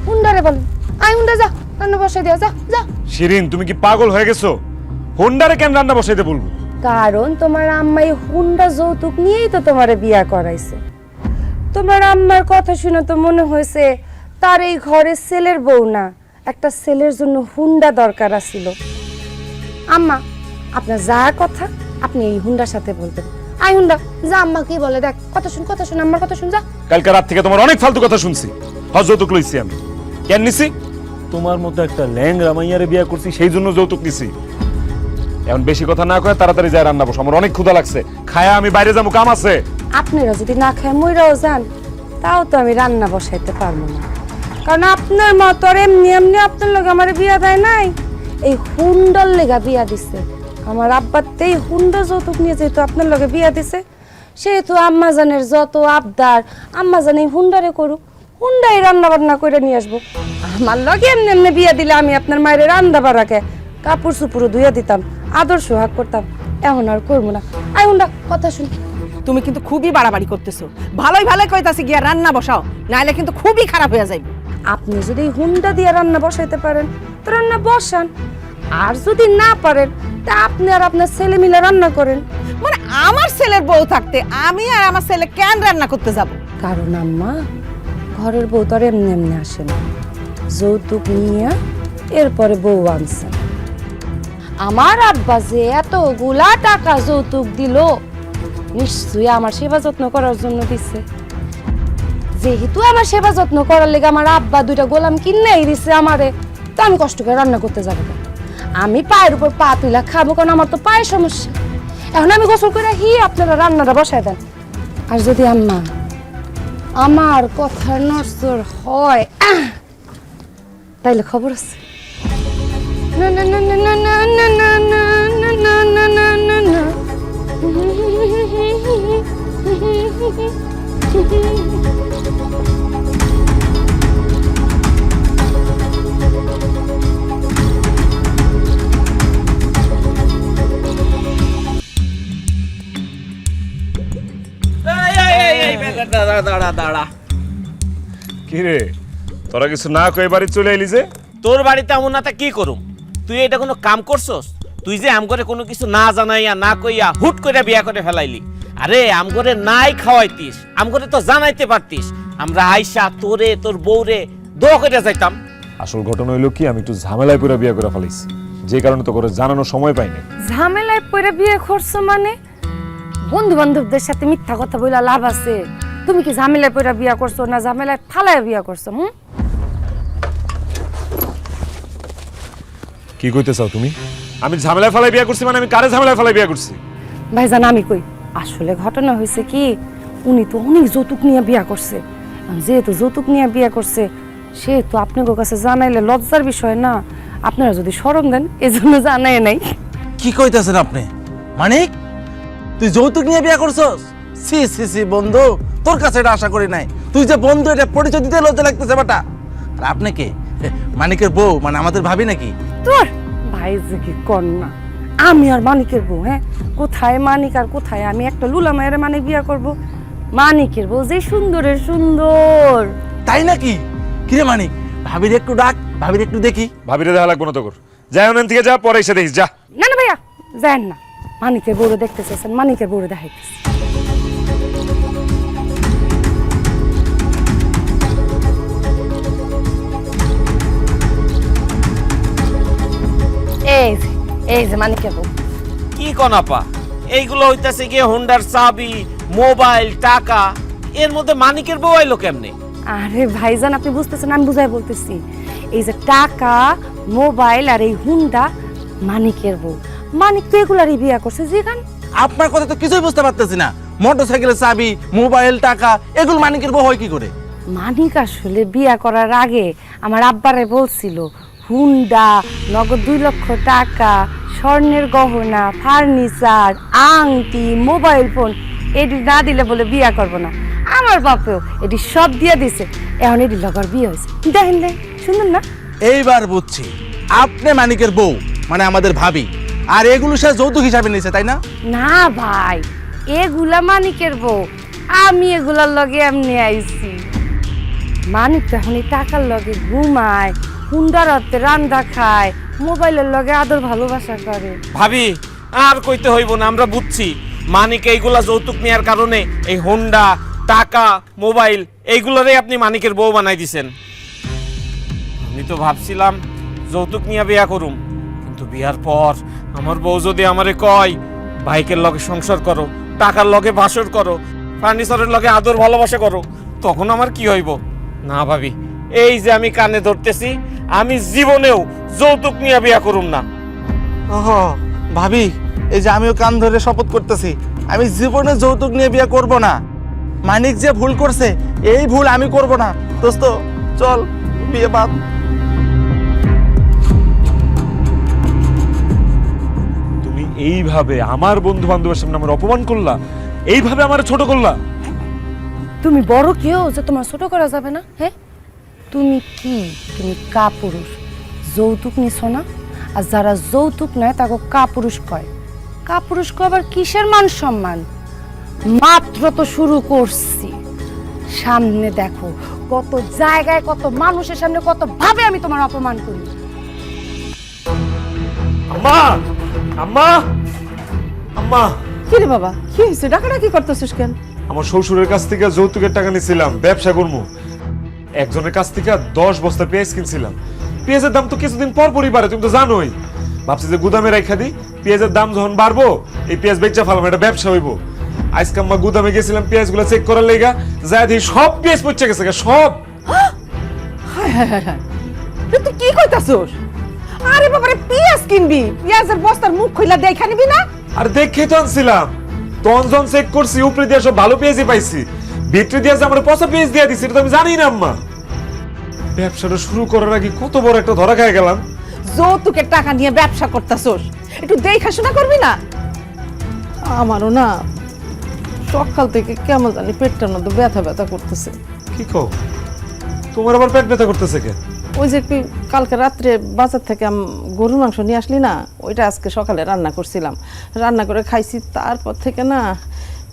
হুন্ডারে বলেন, আই হুন্ডা যা রান্না বসাই দিয়া, যা যা। শিরিন তুমি কি পাগল হয়ে গেছো? হোন্ডারে কেন রান্না বসাইতে বলবো? কারণ তোমার আম্মা এই হুন্ডা যৌতুক নিয়েই তো তোমারে বিয়া করাইছে। তোমার আম্মার কথা শুনে তো মনে হয়েছে তার এই ঘরে ছেলের বউ না, একটা ছেলের জন্য হুন্ডা দরকার আছিল। আম্মা আপনার যা কথা আপনি এই হুন্ডার সাথে বলবেন। আই হুন্ডা যা, আম্মা কি বলে দেখ, কথা শুন আম্মার কথা শুন, যা। কালকে রাত থেকে তোমার অনেক ফালতু কথা শুনছি। যৌতুক লইছি আমি, কেন নিছি? তোমার মতো একটা ল্যাংড়া মাইয়ারে বিয়া করছি সেই জন্য যৌতুক নিছি। এখন বেশি কথা না কয়ে তাড়াতাড়ি যায় রান্না বসো, আমার অনেক ক্ষুধা লাগছে, খায়া আমি বাইরে যাবো, কাম আছে। আপনারা যদি না খায় মইরাও যান, তাও তো আমি রান্না বসাইতে পারবো না। কারণ আপনার মা তো আর এমনি এমনি আপনার লগে আমার বিয়া দেয় নাই, এই হুন্ডার লেগা বিয়া দিছে। আমার আব্বাতে এই হুন্ডা যৌতুক নিয়ে যেহেতু আপনার লগে বিয়া দিছে, সেহেতু আম্মাজানের যত আবদার আম্মাজান এই হুন্ডারে করুক, হুন্ডাই রান্না বান্না করে নিয়ে আসবো। আমার লগে এমনি এমনি বিয়া দিলে আমি আপনার মায়ের রান্না বাড়াকে কাপড় চুপুরও ধুইয়া দিতাম, আদর সোহাগ করতাম। এখন আর করবো না। আই হুন্ডা কথা শুন। তুমি কিন্তু খুবই বাড়াবাড়ি করতেছো। ভালোই ভালোই কইতাছি গিয়া রান্না বসাও, নাইলে কিন্তু খুবই খারাপ হয়ে যাইবে। আপনি যদি হুন্ডা দিয়ে রান্না বসাইতে পারেন তো রান্না বসান, আর যদি না পারেন তা আপনি আর আপনার ছেলে মিলে রান্না করেন। মানে আমার ছেলের বউ থাকতে আমি আর আমার ছেলে কেন রান্না করতে যাব? কারণ আম্মা, ঘরের বউ তো আর এমনি এমনি আসে না, যৌতুক নিয়ে এরপরে বউ আনছেন। আমার আব্বা যে এতগুলা টাকা যৌতুক দিল, নিশ্চয়ই আমার সেবা যত্ন করার জন্য দিচ্ছে। যেহেতু আমার সেবা যত্ন করার লেগে আমার আব্বা দুইটা গোলাম কিনেই দিছে আমারে, তো আমি কষ্ট করে রান্না করতে যাবো কেন? আমি পায়ের উপর পা তুলা খাবো, কারণ আমার তো পায়ের সমস্যা। এখন আমি গোসল করে আপনারা রান্নাটা বসায় দেন। আর যদি আম্মা আমার কথা নড়চড় হয় তাইলে খবর আছে। না না না না না না না না না না না না না না। দাঁড়া দাঁড়া কি রে তোরা কিছু না কয়ে বাড়ি চলে এলি যে? তোর বাড়িতে এমন না তা কি করুম? তুই এটা কোনো কাম করছস? তুই যে আম করে কোনো কিছু না জানাইয়া না কইয়া হুট করে বিয়া করে ফেলাইলি। আরে আম করে নাই খাওয়াইতিস, আম করে তো জানাইতে পারতিস। আমরা আইসা তোরে তোর বউরে দোয়া করে যাইতাম। আসল ঘটনা হইলো কি, আমি একটু ঝামেলায় পুরো বিয়ে করে ফেলাইছি, যে কারণে তো করে জানানোর সময় পাইনি। ঝামেলায় পড়ে বিয়ে করছো মানে? বন্ধু বান্ধবদের সাথে মিথ্যা কথা বইলা লাভ আছে? তুমি কি ঝামেলায় পড়ে বিয়ে করছো না ঝামেলায় ফালায় বিয়ে করছো? কি কইতে চাও তুমি? আমি ঝামেলায় ফেলাই বিয়ে করছি মানে আমি কারে ঝামেলায় ফেলাই বিয়ে করছি? ভাইজান আমি কই, আসলে ঘটনা হয়েছে কি, উনি তো অনেক যৌতুক নিয়ে বিয়ে করছে। যেহেতু যৌতুক নিয়ে বিয়ে করছে সেহেতু আপনাদের কাছে জানাইলে লজ্জার বিষয় না। আপনারা যদি শরম দেন এজন্য জানাই নাই। কি কইতাছেন আপনি? মানিক, তুই যৌতুক নিয়ে বিয়ে করছস? সি সি সি বন্ধু, তোর কাছে এটা আশা করি নাই। তুই যে বন্ধু এটা পরিচয় দিতে লজ্জা লাগতেছে বেটা। আর আপনি কে? মানিকের বউ মানে আমাদের ভাবি নাকি? তোর ভাই যে কি কন্যা, আমি আর মানিকের বউ? হ্যাঁ, কোথায় মানিক আর কোথায় আমি? একটা লুলা মায়ের মানিক বিয়ে করব? মানিকের বউ যে সুন্দরের সুন্দর। তাই নাকি? কিরে মানিক, ভাবির একটু ডাক, ভাবির একটু দেখি। ভাবিরে দেখা লাগবো না তোর, যাই ওখান থেকে যা, পরে এসে দেখিস যা। না না ভাইয়া যান না, মানিকের বউরে দেখতে চাইছেন, মানিকের বউরে দেখাইতেছে। এই যে মানিকের বউ। কি কনাপা, এইগুলো হইতাছে গিয়ে হোন্ডার চাবি, মোবাইল, টাকা, এর মধ্যে মানিকের বউ আইলো কেমনে? আরে ভাইজান আপনি বুঝতেছেন, আমি বুঝাই বলতেছি। এই যে টাকা, মোবাইল আর এই হুন্ডা মানিকের বউ। মানিক তো এগুলারই বিয়া করছে। যেখান আপনার কথা তো কিছুই বুঝতে পারতেছি না। মোটরসাইকেলের চাবি, মোবাইল, টাকা এগুলো মানিকের বউ হয় কি করে? মানিক আসলে বিয়া করার আগে আমার আব্বারে বলছিল হুন্ডা, নগদ 2 লক্ষ টাকা, স্বর্ণের গহনা, ফার্নিচার, আংটি, মোবাইল ফোন এটি না দিলে বলে বিয়া করব না। আমার বাপেও এটি সব দিয়ে দিছে, এখন এটি লগর বিয়ে হয়েছে। দেখেন দেখ সুন্দর না? এইবার বুঝছি, আপনি মানিকের বউ মানে আমাদের ভাবি, আর এগুলো সে যৌতুক হিসাবে নিয়েছে, তাই না? না ভাই, এগুলা মানিকের বউ, আমি এগুলার লগে এমনি আইছি। মানিক তো এখন এই টাকার লগে ঘুমায়, হুন্ডার হাতে রান্না খায়, মোবাইলের লগে আদর ভালোবাসা করে। ভাবি আর কইতে হইব না, আমরা বুঝছি মানিক এইগুলা যৌতুক নেওয়ার কারণে এই হোন্ডা, টাকা, মোবাইল এইগুলোরই আপনি মানিকের বউ বানাই দিছেন। আমি তো ভাবছিলাম যৌতুক নিয়ে বিয়া করুম, কিন্তু বিয়ার পর আমার বউ যদি আমারে কয় বাইকের লগে সংসার করো, টাকার লগে বাসর করো, ফার্নিচারের লগে আদর ভালোবাসা করো, তখন আমার কি হইব? না ভাবি, এই যে আমি কানে ধরতেছি, আমি জীবনেও যৌতুক নিয়ে বিয়া করুম না। ওহো ভাবি, এই যে আমিও কান ধরে শপথ করতেছি, আমি জীবনে যৌতুক নিয়ে বিয়ে করব না। মানিক যে ভুল করছে এই ভুল আমি করব না। দোস্ত চল বিয়ে বাদ। তুমি এইভাবে আমার বন্ধু বান্ধবের সামনে আমার অপমান করলা, এইভাবে আমার ছোট করলা। তুমি বড় কেউ যে তোমার ছোট করা যাবে না? হ্যাঁ, তুমি কি, তুমি কাপুরুষ, যৌতুক নিছো না? আর যারা যৌতুক নেয় তাকে কাপুরুষ কয়। কাপুরুষ কয় আবার কিসের মান সম্মান? মাত্র তো শুরু করছি, সামনে দেখো কত জায়গায়, কত মানুষের সামনে, কত ভাবে আমি তোমার অপমান করি। আম্মা, আম্মা, আম্মা। কি রে বাবা, কি হয়েছে? ডাকাডাকি করতেছিস কেন? আমার শ্বশুরের কাছ থেকে যৌতুকের টাকা নিয়েছিলাম, ব্যবসা করবো। একজনের কাছ থেকে 10 বস্তা পেঁয়াজ কিনছিলাম। পেঁয়াজের দাম তো কিছুদিন পর পরই বাড়ে, তুমি তো জানোই। ভাবছি যে গুদামে রাখা দিই, পেঁয়াজের দাম যখন বাড়বো এই পেঁয়াজ বেচা ফেলাম, এটা ব্যবসা হইব। আজকে আম্মা গুদামে গেছিলাম পেঁয়াজগুলো চেক করার লেগা, যা দেখি সব পেঁয়াজ পচে গেছে, সব। হায় হায় হায় হায়, তুই কি কইতাছস? আরে বাবারে, পেঁয়াজ কিনবি, পেঁয়াজের বস্তার মুখ খুইলা দেখা নিবি না? আর দেখে তো আনছিলাম, তখন যখন চেক করছি উপরে দিয়ে সব ভালো পেঁয়াজই পাইছি, ভিতরে দিয়ে যে আমার পচা পেঁয়াজ দিয়ে দিছি এটা তো আমি জানি না আম্মা। ব্যবসাটা শুরু করার আগে কত বড় একটা ধরা খাই গেলাম। যৌতুকের টাকা নিয়ে ব্যবসা করতেছস, একটু দেখাশোনা করবি না? আমারও না সকাল থেকে কেমন জানি পেটটার মধ্যে ব্যথা ব্যথা করতেছে। কি কও, তোমার আবার পেট ব্যথা করতেছে কেন? ওই যে কালকে রাত্রে বাজার থেকে গরুর মাংস নিয়ে আসলি না, ওইটা আজকে সকালে রান্না করছিলাম, রান্না করে খাইছি, তারপর থেকে না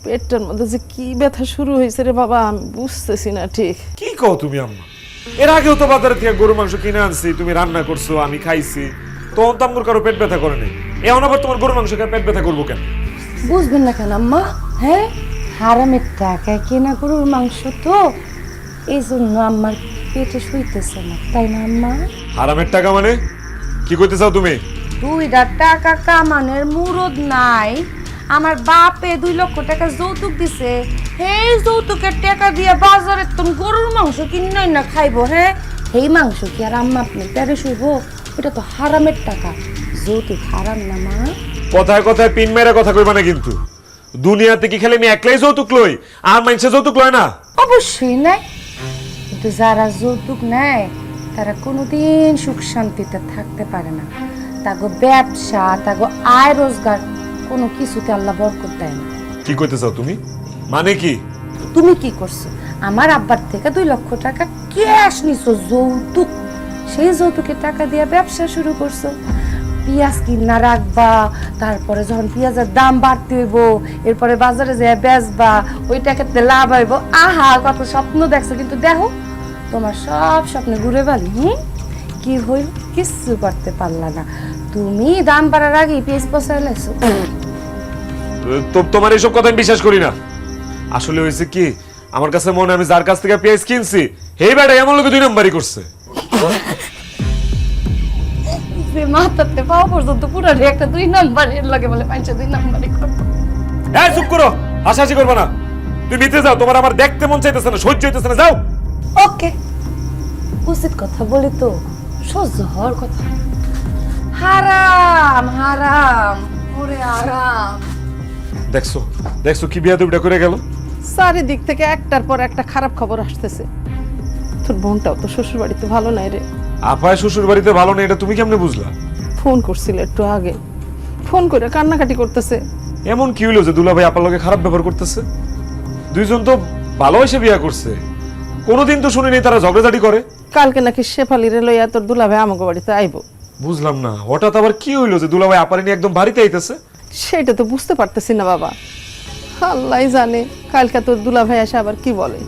পেটটার মধ্যে যে কি ব্যথা শুরু হয়েছে রে বাবা, আমি বুঝতেছি না ঠিক। কি কও তুমি আম্মা? এর আগেও তো বাজারে থেকে গরু মাংস কিনে আনছি, তুমি রান্না করছো, আমি খাইছি, তখন তো আমার কারো পেট ব্যথা করে নাই। এখন আবার তোমার গরু মাংস খেয়ে পেট ব্যথা করবো কেন? বুঝবেন না কেন আম্মা? হ্যাঁ, হারামের টাকায় কেনা গরুর মাংস তো, এই জন্য আমার পেটে শুইতেছে না, তাই না আম্মা? হারামের টাকা মানে কি কইতে চাও তুমি? 2 টাকা কামানের মুরদ নাই। আমার বাপে 2 লক্ষ টাকা যৌতুক দিছে, এই যৌতুকের টাকা দিয়ে বাজারে তুমি গরুর মাংস কিনাই না খাইবো। হ্যাঁ, এই মাংস কি আর আম্মা আপনি পেটে শুইব? ওটা তো হারামের টাকা, যৌতুক হারাম না মা? কথায় কথায় পিন মেরে কথা কইবা না কিন্তু। দুনিয়াতে কি খেলে আমি একলাই যৌতুক লই, আর মানুষে যৌতুক লয় না? অবশ্যই নাই, কিন্তু যারা যৌতুক নেয় তারা কোনোদিন সুখ শান্তিতে থাকতে পারে না। তাগো ব্যবসা, তাগো আয় রোজগার কোনো কিছুতে আল্লাহ বরকত দেয় না। কি কইতে চাও তুমি? মানে কি? তুমি কি করছো? আমার আব্বার থেকে 2 লক্ষ টাকা ক্যাশ নিছো যৌতুক, সেই যৌতুকের টাকা দিয়ে ব্যবসা শুরু করছো। পেঁয়াজ কিনা রাখবা, তারপরে যখন পেঁয়াজের দাম বাড়তে হইব, এরপরে বাজারে যেয়ে বেচবা, ওই টাকাতে লাভ হইব। আহা, কত স্বপ্ন দেখছো, কিন্তু দেখো তোমার সব স্বপ্নে ঘুরে বালি। কি হইল? কিচ্ছু করতে পারলা না। তুমি দাম বাড়ার আগে পেঁয়াজ পচাই লাইছো। তোমার এইসব কথা আমি বিশ্বাস করি না। আসলে হয়েছে কি, আমার কাছে মনে হয় আমি যার কাছ থেকে পেঁয়াজ কিনছি এই বেটা এমন লোকে 2 নম্বরই করছে। মাথাতে পাওয়া পর্যন্ত পুরো একটা 2 নম্বরের লাগে বলে 2 নম্বরই করবো। হ্যাঁ, চুপ করো, হাসাহাসি করবে না। তুমি নিতে যাও, তোমার আমার দেখতে মন চাইতেছে না, সহ্য হইতেছে না, যাও। ওকে, উচিত কথা বলি তো সহ্য হওয়ার কথা। হারাম হারাম, ওরে আরাম। দেখছো দেখছো কি বিয়া দুইটা করে গেল। চারিদিক থেকে একটার পর একটা খারাপ খবর আসতেছে। তোর বোনটাও তো শ্বশুর বাড়িতে ভালো নাই রে। আপায় শ্বশুর বাড়িতে ভালো নেই, এটা তুমি কেমনে বুঝলা? ফোন করছিল একটু আগে, ফোন করে কান্নাকাটি করতেছে। এমন কি হইলো যে দুলাভাই আপার লগে খারাপ ব্যবহার করতেছে? দুইজন তো ভালোবাসে বিয়া করছে, কোনোদিন তো শুনিনি তারা ঝগড়াঝাটি করে। কালকে নাকি শেফালিরে লইয়া তোর দুলাভাই আমাকে বাড়িতে আইবো। বুঝলাম না হঠাৎ আবার কি হইলো যে দুলাভাই আপারে নিয়ে একদম বাড়িতে আইতেছে? সেটা তো বুঝতে পারতেছি না বাবা, আল্লাহ জানে কালকে তোর দুলাভাই এসে আবার কি বলে।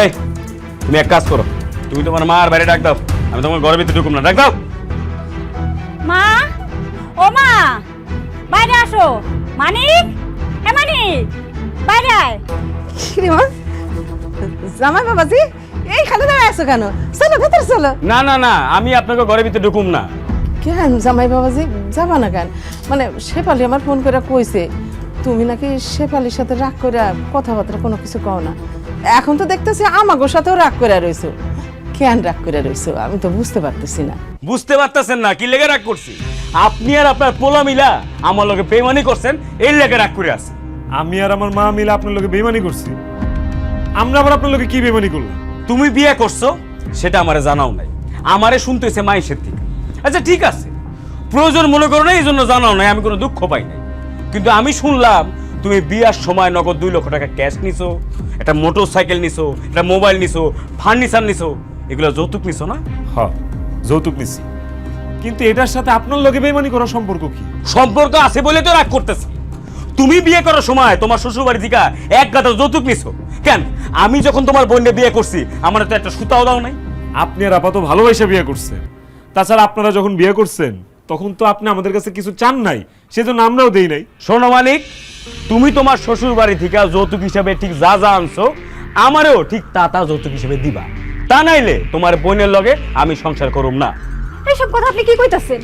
এই, তুমি এক কাজ করো, তুমি তোমার মার বাইরে ডাক দাও, আমি তোমার ঘরের ভিতরে ঢুকুম না, ডাক দাও। মা, ও মা, বাইরে আসো। মানিক, হে মানিক, বাইরে আয়। কি রে মা, জামাই বাবাজি এই খালি দাঁড়ায় আছো কেন? চলো ভেতর চলো। না না না, আমি আপনাকে ঘরের ভিতরে ঢুকুম না। কেন জামাই বাবাজি যাবা না কেন? মানে শেফালি আমার ফোন করে কইছে তুমি নাকি শেফালির সাথে রাগ করে কথাবার্তা কোনো কিছু কও না। এখন তো দেখতেছি আমাগোর সাথেও রাগ করে রইছো। কেন রাগ করে রইছো আমি তো বুঝতে পারতেছি না। বুঝতে পারতেছেন না কি লেগে রাগ করছি? আপনি আর আপনার পোলা মিলা আমার লগে বেইমানি করছেন, এই লেগে রাগ করে আছে। আমি আর আমার মা মিলে আপনার লগে বেইমানি করছি? আমরা আবার আপনার লগে কি বেইমানি করলাম? তুমি বিয়ে করছো সেটা আমারে জানাও নাই, আমারে শুনতেছে মাইশের থেকে। আচ্ছা ঠিক আছে, প্রয়োজন মনে করো না এই জন্য জানাও নাই, আমি কোনো দুঃখ পাই নাই। কিন্তু আমি শুনলাম তুমি বিয়ার সময় নগদ 2 লক্ষ টাকা ক্যাশ নিছো, একটা মোটর সাইকেল নিছো, একটা মোবাইল নিছো, ফার্নিচার নিছো, এগুলো যৌতুক নিছো না? হ্যাঁ, যৌতুক নিছি, কিন্তু এটার সাথে আপনার লগে বেইমানি করার সম্পর্ক কি? সম্পর্ক আছে বলে তো রাগ করতেছি। তুমি বিয়ে করার সময় তোমার শ্বশুর বাড়ি থেকে 1 গাদা যৌতুক নিছো কেন? আমি যখন তোমার বোনকে বিয়ে করছি আমার তো একটা সুতাও দাও নাই। আপনি আর আপাতত ভালোবাসা বিয়ে করছেন, তাছাড়া আপনারা যখন বিয়ে করছেন তখন তো আপনি আমাদের কাছে কিছু চান নাই, সেজন্য আমরাও দেই নাই। শোনো মানিক, তুমি তোমার শ্বশুর বাড়ি থেকে যৌতুক হিসাবে ঠিক যা যা আনছো আমারও ঠিক তা যৌতুক হিসেবে দিবা, তা নাইলে তোমার বোনের লগে আমি সংসার করুম না। এইসব কথা আপনি কি কইতাছেন?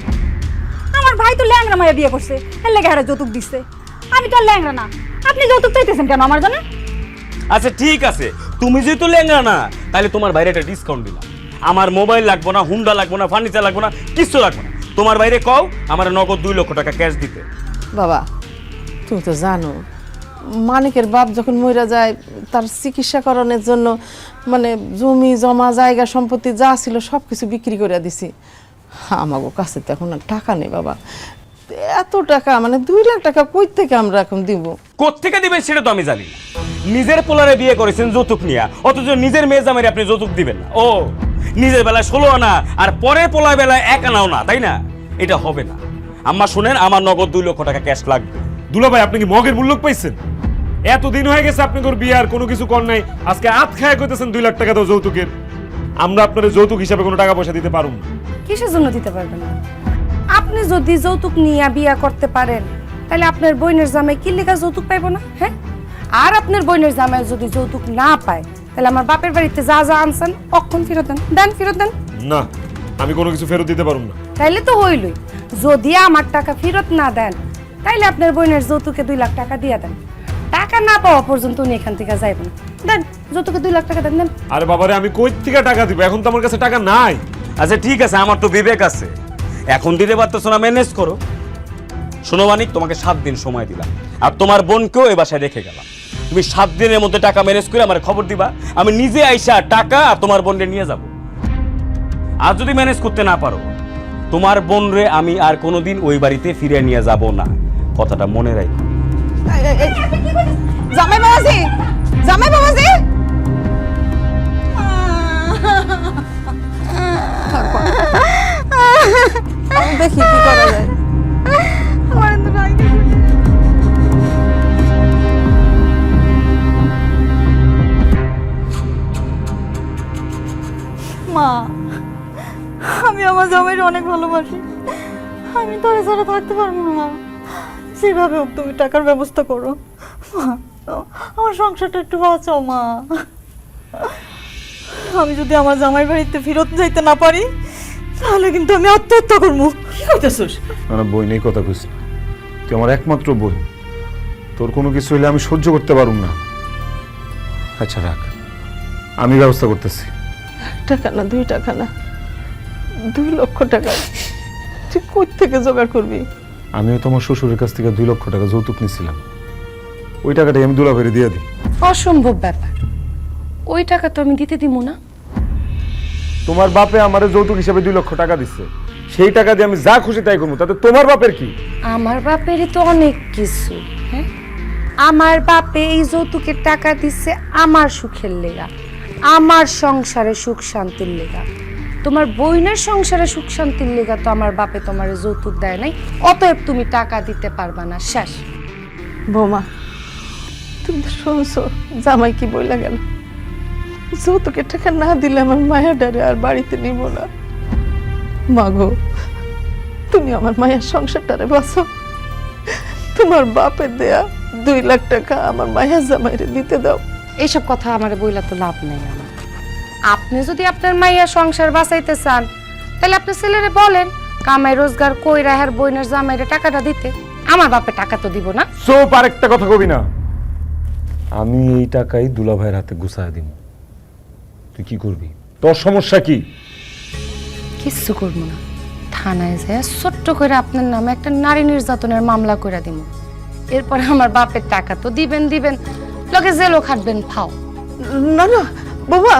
আমার ভাই তো ল্যাংড়া মায়া বিয়ে করছে, এর লেগে হারে যৌতুক দিচ্ছে। আমি তো আর ল্যাংড়া না, আপনি যৌতুক চাইতেছেন কেন আমার জন্য? আচ্ছা ঠিক আছে, তুমি যেহেতু লেঙ্গা না তাহলে তোমার বাইরে একটা ডিসকাউন্ট দিলাম। আমার মোবাইল লাগবো না, হুন্ডা লাগবো না, ফার্নিচার লাগবো না, কিছু লাগবো না। তোমার বাইরে কও আমার নগদ 2 লক্ষ টাকা ক্যাশ দিতে। বাবা তুমি তো জানো মানিকের বাপ যখন মইরা যায় তার চিকিৎসাকরণের জন্য মানে জমি জমা জায়গা সম্পত্তি যা ছিল সব কিছু বিক্রি করে দিছি। আমাগো কাছে তো এখন আর টাকা নেই বাবা, এত টাকা মানে 2 লাখ টাকা কই থেকে আমরা এখন দিব? কোত্থেকে দিবেন সেটা তো আমি জানি না, নিজের পোলারে বিয়ে করেছেন যৌতুক নিয়ে, অথচ নিজের মেয়ে জামাইরে আপনি যৌতুক দিবেন না। ও নিজের বেলায় 16 আনা আর পরের পোলার বেলায় 1 আনাও না, তাই না? এটা হবে না। আম্মা শুনেন, আমার নগদ 2 লক্ষ টাকা ক্যাশ লাগবে। দুলা ভাই আপনি কি মগের মূল্য পাইছেন? এতদিন হয়ে গেছে আপনি তোর বিয়ার কোনো কিছু কর নাই, আজকে আত খায় কইতেছেন 2 লাখ টাকা দাও যৌতুকের। আমরা আপনার যৌতুক হিসাবে কোনো টাকা পয়সা দিতে পারুম না। কিসের জন্য দিতে পারবেন না? আপনি যদি যৌতুক নিয়ে বিয়া করতে পারেন তাহলে আপনার বোনের জামাই কি লেখা যৌতুক পাইবো না? হ্যাঁ, আর আপনার বোনের জামাই যদি যৌতুক না পায় তাহলে আমার বাপের বাড়িতে যা যা আনছেন অক্ষণ ফেরত দেন। দেন, ফেরত দেন। না, আমি কোনো কিছু ফেরত দিতে পারুম না। তাইলে তো হইলই। যদি আমার টাকা ফেরত না দেন তাইলে আপনার বোনের যৌতুকে 2 লাখ টাকা দিয়ে দেন। টাকা না পাওয়া পর্যন্ত উনি এখান থেকে যাইবেন। দেন, যৌতুকে 2 লাখ টাকা দেন। দেন। আরে বাবারে, আমি কই থেকে টাকা দিব? এখন তো আমার কাছে টাকা নাই। আচ্ছা ঠিক আছে, আমার তো বিবেক আছে, এখন দিতে পারতেছো না, ম্যানেজ করো। শোনো মানিক, তোমাকে 7 দিন সময় দিলাম, আর তোমার বোনকেও এই বাসায় রেখে গেলাম। তুমি 7 দিনের মধ্যে টাকা ম্যানেজ করে আমার খবর দিবা, আমি নিজে আইসা টাকা আর তোমার বোনরে নিয়ে যাব। আর যদি ম্যানেজ করতে না পারো, তোমার বোনরে আমি আর কোনোদিন ওই বাড়িতে ফিরে নিয়ে যাব না, কথাটা মনে রাখো। জামাই বাবাজি, জামাই বাবাজি, দেখি কি করা যায়। মা, আমি আমার জামাইরে অনেক ভালোবাসি, আমি তোরে ছাড়া থাকতে পারবো না মা। সেভাবে হোক তুমি টাকার ব্যবস্থা করো মা, আমার সংসারটা একটু বাঁচাও মা। আমি যদি আমার জামাই বাড়িতে ফেরত যাইতে না পারি তাহলে কিন্তু আমি আত্মহত্যা করবো। কি কইতেছস? না বই নেই, কথা কইস না। তুই আমার একমাত্র বোন, তোর কোনো কিছু হইলে আমি সহ্য করতে পারুম না। আচ্ছা রাখ, আমি ব্যবস্থা করতেছি। 1 টাকা না, 2 টাকা না, 2 লক্ষ টাকা তুই কই থেকে জোগাড় করবি? আমিও তোমার শ্বশুরের কাছ থেকে 2 লক্ষ টাকা যৌতুক নিয়েছিলাম, ওই টাকাটাই আমি দুলাভাইরে দিয়ে দিই। অসম্ভব ব্যাপার, ওই টাকা তো আমি দিতে দিব না। তোমার বাপে আমারে যৌতুক হিসাবে 2 লক্ষ টাকা দিচ্ছে, সেই টাকা দিয়ে আমি যা খুশি তাই করবো, তাতে তোমার বাপের কি? আমার বাপেরই তো অনেক কিছু। হ্যাঁ, আমার বাপে এই যৌতুকের টাকা দিচ্ছে আমার সুখের লেগা, আমার সংসারে সুখ শান্তির লেগা। তোমার বোনের সংসারে সুখ শান্তির লেগা তো আমার বাপে তোমার যৌতুক দেয় নাই, অতএব তুমি টাকা দিতে পারবা না। শেষ। বৌমা, তুমি তো শুনছো জামাই কি বইলা গেল? যৌতুকের টাকা না দিলে আমার মায়া ডারে আর বাড়িতে নিব না। মাগো, তুমি আমার মায়ের সংসারটারে বাঁচো। তোমার বাপের দেয়া 2 লাখ টাকা আমার মায়ের জামাইরে দিতে দাও। এইসব কথা আমার বইলা তো লাভ নেই আমার। আপনি যদি আপনার মাইয়া সংসার বাঁচাইতে চান তাহলে আপনি ছেলেরে বলেন কামাই রোজগার কইরা হের বইনের জামাইরে টাকাটা দিতে। আমার বাপে টাকা তো দিব না। চুপ, আরেকটা কথা কবি না। আমি এই টাকাই দুলাভাইয়ের হাতে গুছায় দিব। তুই কি করবি? তোর সমস্যা কি? কিচ্ছু করবো না, থানায় যায় ছোট্ট করে আপনার নামে একটা নারী নির্যাতনের মামলা করে দিব। এরপরে আমার বাপের টাকা তো দিবেন, লগে জেলও খাটবেন। ফাও। না না বাবা,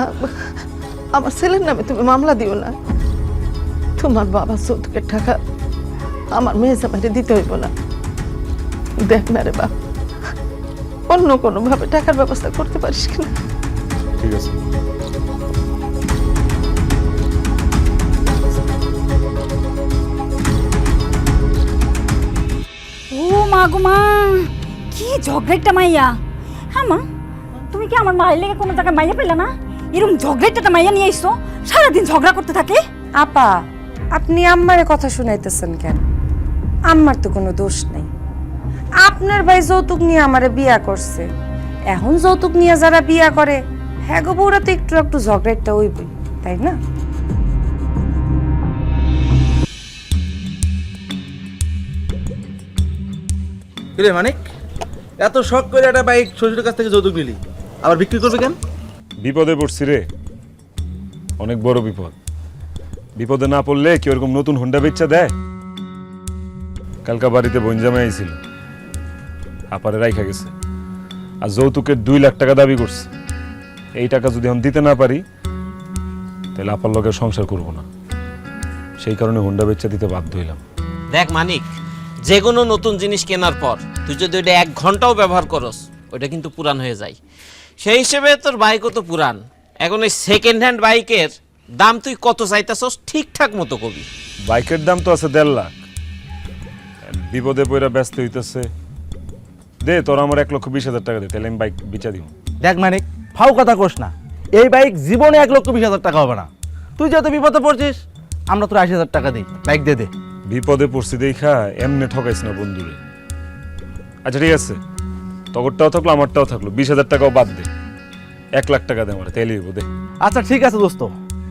আমার ছেলের নামে তুমি মামলা দিও না। তোমার বাবা যৌতুকের টাকা আমার মেয়ে জামাইরে দিতে হইব না। দেখ না রে বাপ, অন্য কোনো ভাবে টাকার ব্যবস্থা করতে পারিস কিনা। ঠিক আছে। ও মা গো মা, কি ঝগড়াটা মাইয়া। হ্যাঁ মা, তুমি কি আমার মায়ের লেগে কোনো জায়গায় মাইয়া পেলে না? এরকম ঝগড়াটা মাইয়া নিয়ে আইসো, সারাদিন ঝগড়া করতে থাকে। আপা, আপনি আম্মারে কথা শুনাইতেছেন কেন? আম্মার তো কোনো দোষ নেই। আপনার ভাই যৌতুক নিয়ে আমারে বিয়া করছে, এখন যৌতুক নিয়ে যারা বিয়া করে হ্যাঁ গো বউরা তো একটু ঝগড়াটা হইবই, তাই না? কিরে মানিক, এত শখ করে একটা বাইক শ্বশুরের কাছ থেকে যৌতুক নিলি, আবার বিক্রি করবে কেন? বিপদে পড়ছি রে, অনেক বড় বিপদ। বিপদে না পড়লে কি ওরকম নতুন হোন্ডা বেচা দেয়? কালকা বাড়িতে বোন জামাই আইছিল, আপারে রাইখা গেছে, আর যৌতুকের 2 লাখ টাকা দাবি করছে। এই টাকা যদি আমি দিতে না পারি তাহলে আপার লগে সংসার করব না, সেই কারণে হোন্ডা বেচা দিতে বাধ্য হইলাম। দেখ মানিক, যে কোনো নতুন জিনিস কেনার পর তুই যদি ওটা 1 ঘন্টাও ব্যবহার করস ওইটা কিন্তু পুরান হয়ে যায়। সেই হিসেবে তোর বাইকও তো পুরান। এখন এই সেকেন্ড হ্যান্ড বাইকের দাম তুই কত চাইতেছস ঠিকঠাক মতো কবি। বাইকের দাম তো আছে 1.5 লাখ, বিপদে পড়া ব্যস্ত হইতেছে। দে তোর আমার 1,20,000 টাকা দে, তাহলে আমি বাইক বেচা দিব। দেখ মানিক, ফাও কথা কোস না, এই বাইক জীবনে 1,20,000 টাকা হবে না। তুই যত বিপদে পড়ছিস, আমরা তোর 80,000 টাকা দিই, বাইক দে দে। বিপদে পড়ছি দেখা এমনি ঠকাইছ না বন্ধুরে। আচ্ছা ঠিক আছে, তগরটাও থাকলো আমারটাও থাকলো, 20,000 টাকাও বাদ দে, 1 লাখ টাকা দে আমার, তাইলে হইব দে। আচ্ছা ঠিক আছে দোস্ত,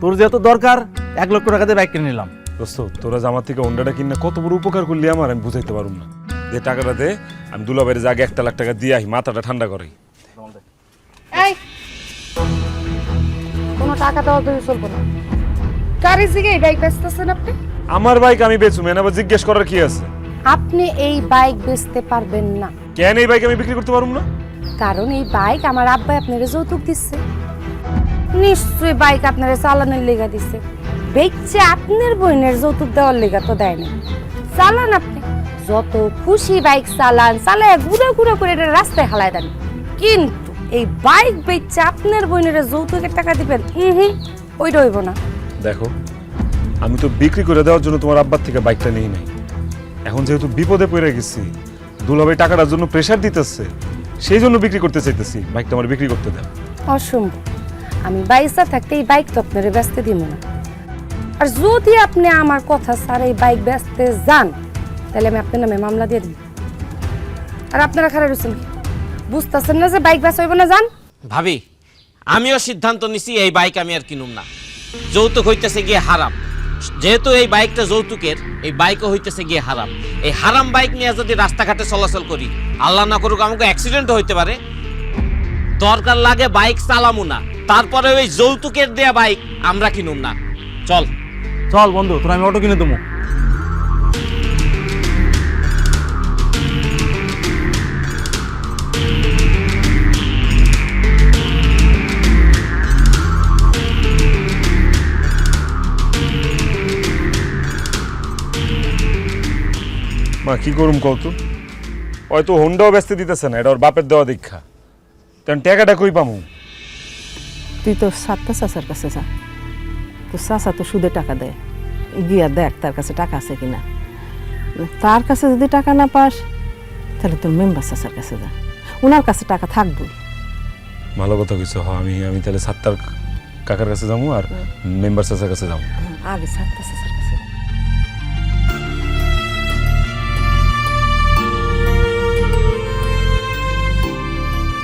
তোর যেহেতু দরকার 1 লক্ষ টাকা দিয়ে বাইক কিনে নিলাম। দোস্ত তোরা যে আমার থেকে হোন্ডাটা কিনা কত বড় উপকার করলি আমার, আমি বুঝাইতে পারুম না। যে টাকাটা দে, আমি দুলাভাইয়ের আগে 1 লাখ টাকা দিয়ে আহি, মাথাটা ঠান্ডা করাই। এই কোনো টাকা দেওয়া তো চলবো না। গাড়ি থেকে এই বাইক বেচতেছেন আপনি? আমার বাইক আমি বেচুম, এনে আবার জিজ্ঞেস করার কি আছে? আপনি এই বাইক বেচতে পারবেন না। কেন এই বাইক আমি বিক্রি করতে পারুম না? কারণ এই বাইক আমার আব্বা আপনারে যৌতুক দিচ্ছে। নিশ্চয়ই বাইক আপনারে চালানোর লেগা দিচ্ছে, বেচছে আপনার বোনের যৌতুক দেওয়ার লেগা তো দেয় না। চালান আপনি যত খুশি বাইক চালান, চালায় ঘুরে ঘুরে করে এটা রাস্তায় হালায় দেন, কিন্তু এই বাইক বেচছে আপনার বোনের যৌতুকের টাকা দিবেন, ওইটা হইব না। দেখো আমি তো বিক্রি করে দেওয়ার জন্য তোমার আব্বার থেকে বাইকটা নিই নাই। এখন যেহেতু বিপদে পড়ে গেছি, দুলাভাই টাকাটার জন্য প্রেসার দিতেছে, সেই জন্য বিক্রি করতে চাইতেছি। বাইকটা আমার বিক্রি করতে দেন। অসম্ভব, আমি বাইসা থাকতে এই বাইক তো আপনারে বেচতে দিব না। আর যদি আপনি আমার কথা ছাড়া এই বাইক বেচতে যান, তাহলে আমি আপনার নামে মামলা দিয়ে দিব। আর আপনারা খারাপ রয়েছেন কি, বুঝতেছেন না যে বাইক বেচা হইব না? যান। ভাবি, আমিও সিদ্ধান্ত নিছি এই বাইক আমি আর কিনুম না। যৌতুক হইতেছে গিয়ে হারাম। যেহেতু এই বাইকটা যৌতুকের, এই বাইকও হইতেছে গিয়ে হারাম। এই হারাম বাইক নিয়ে যদি রাস্তাঘাটে চলাচল করি, আল্লাহ না করুক আমাকে অ্যাক্সিডেন্ট হইতে পারে। দরকার লাগে বাইক চালামু না, তারপরে ওই যৌতুকের দেয়া বাইক আমরা কিনুম না। চল চল বন্ধু, তোর আমি অটো কিনে দেবো। মা কি করুম কত, হয়তো হোন্ডাও বেচতে দিতেছে না, এটা ওর বাপের দেওয়া দীক্ষা। তেমন টাকাটা কই পামু? তুই তো সাতটা চাচার কাছে যা, তো চাচা তো সুদে টাকা দেয়, গিয়া দেখ তার কাছে টাকা আছে কিনা। তার কাছে যদি টাকা না পাস, তাহলে তোর মেম্বার চাচার কাছে যা, ওনার কাছে টাকা থাকবো। ভালো কথা কইছো। হ্যাঁ আমি তাহলে সাত্তার কাকার কাছে যাবো আর মেম্বার চাচার কাছে যাবো। আগে সাতটা চাচার কাছে যা।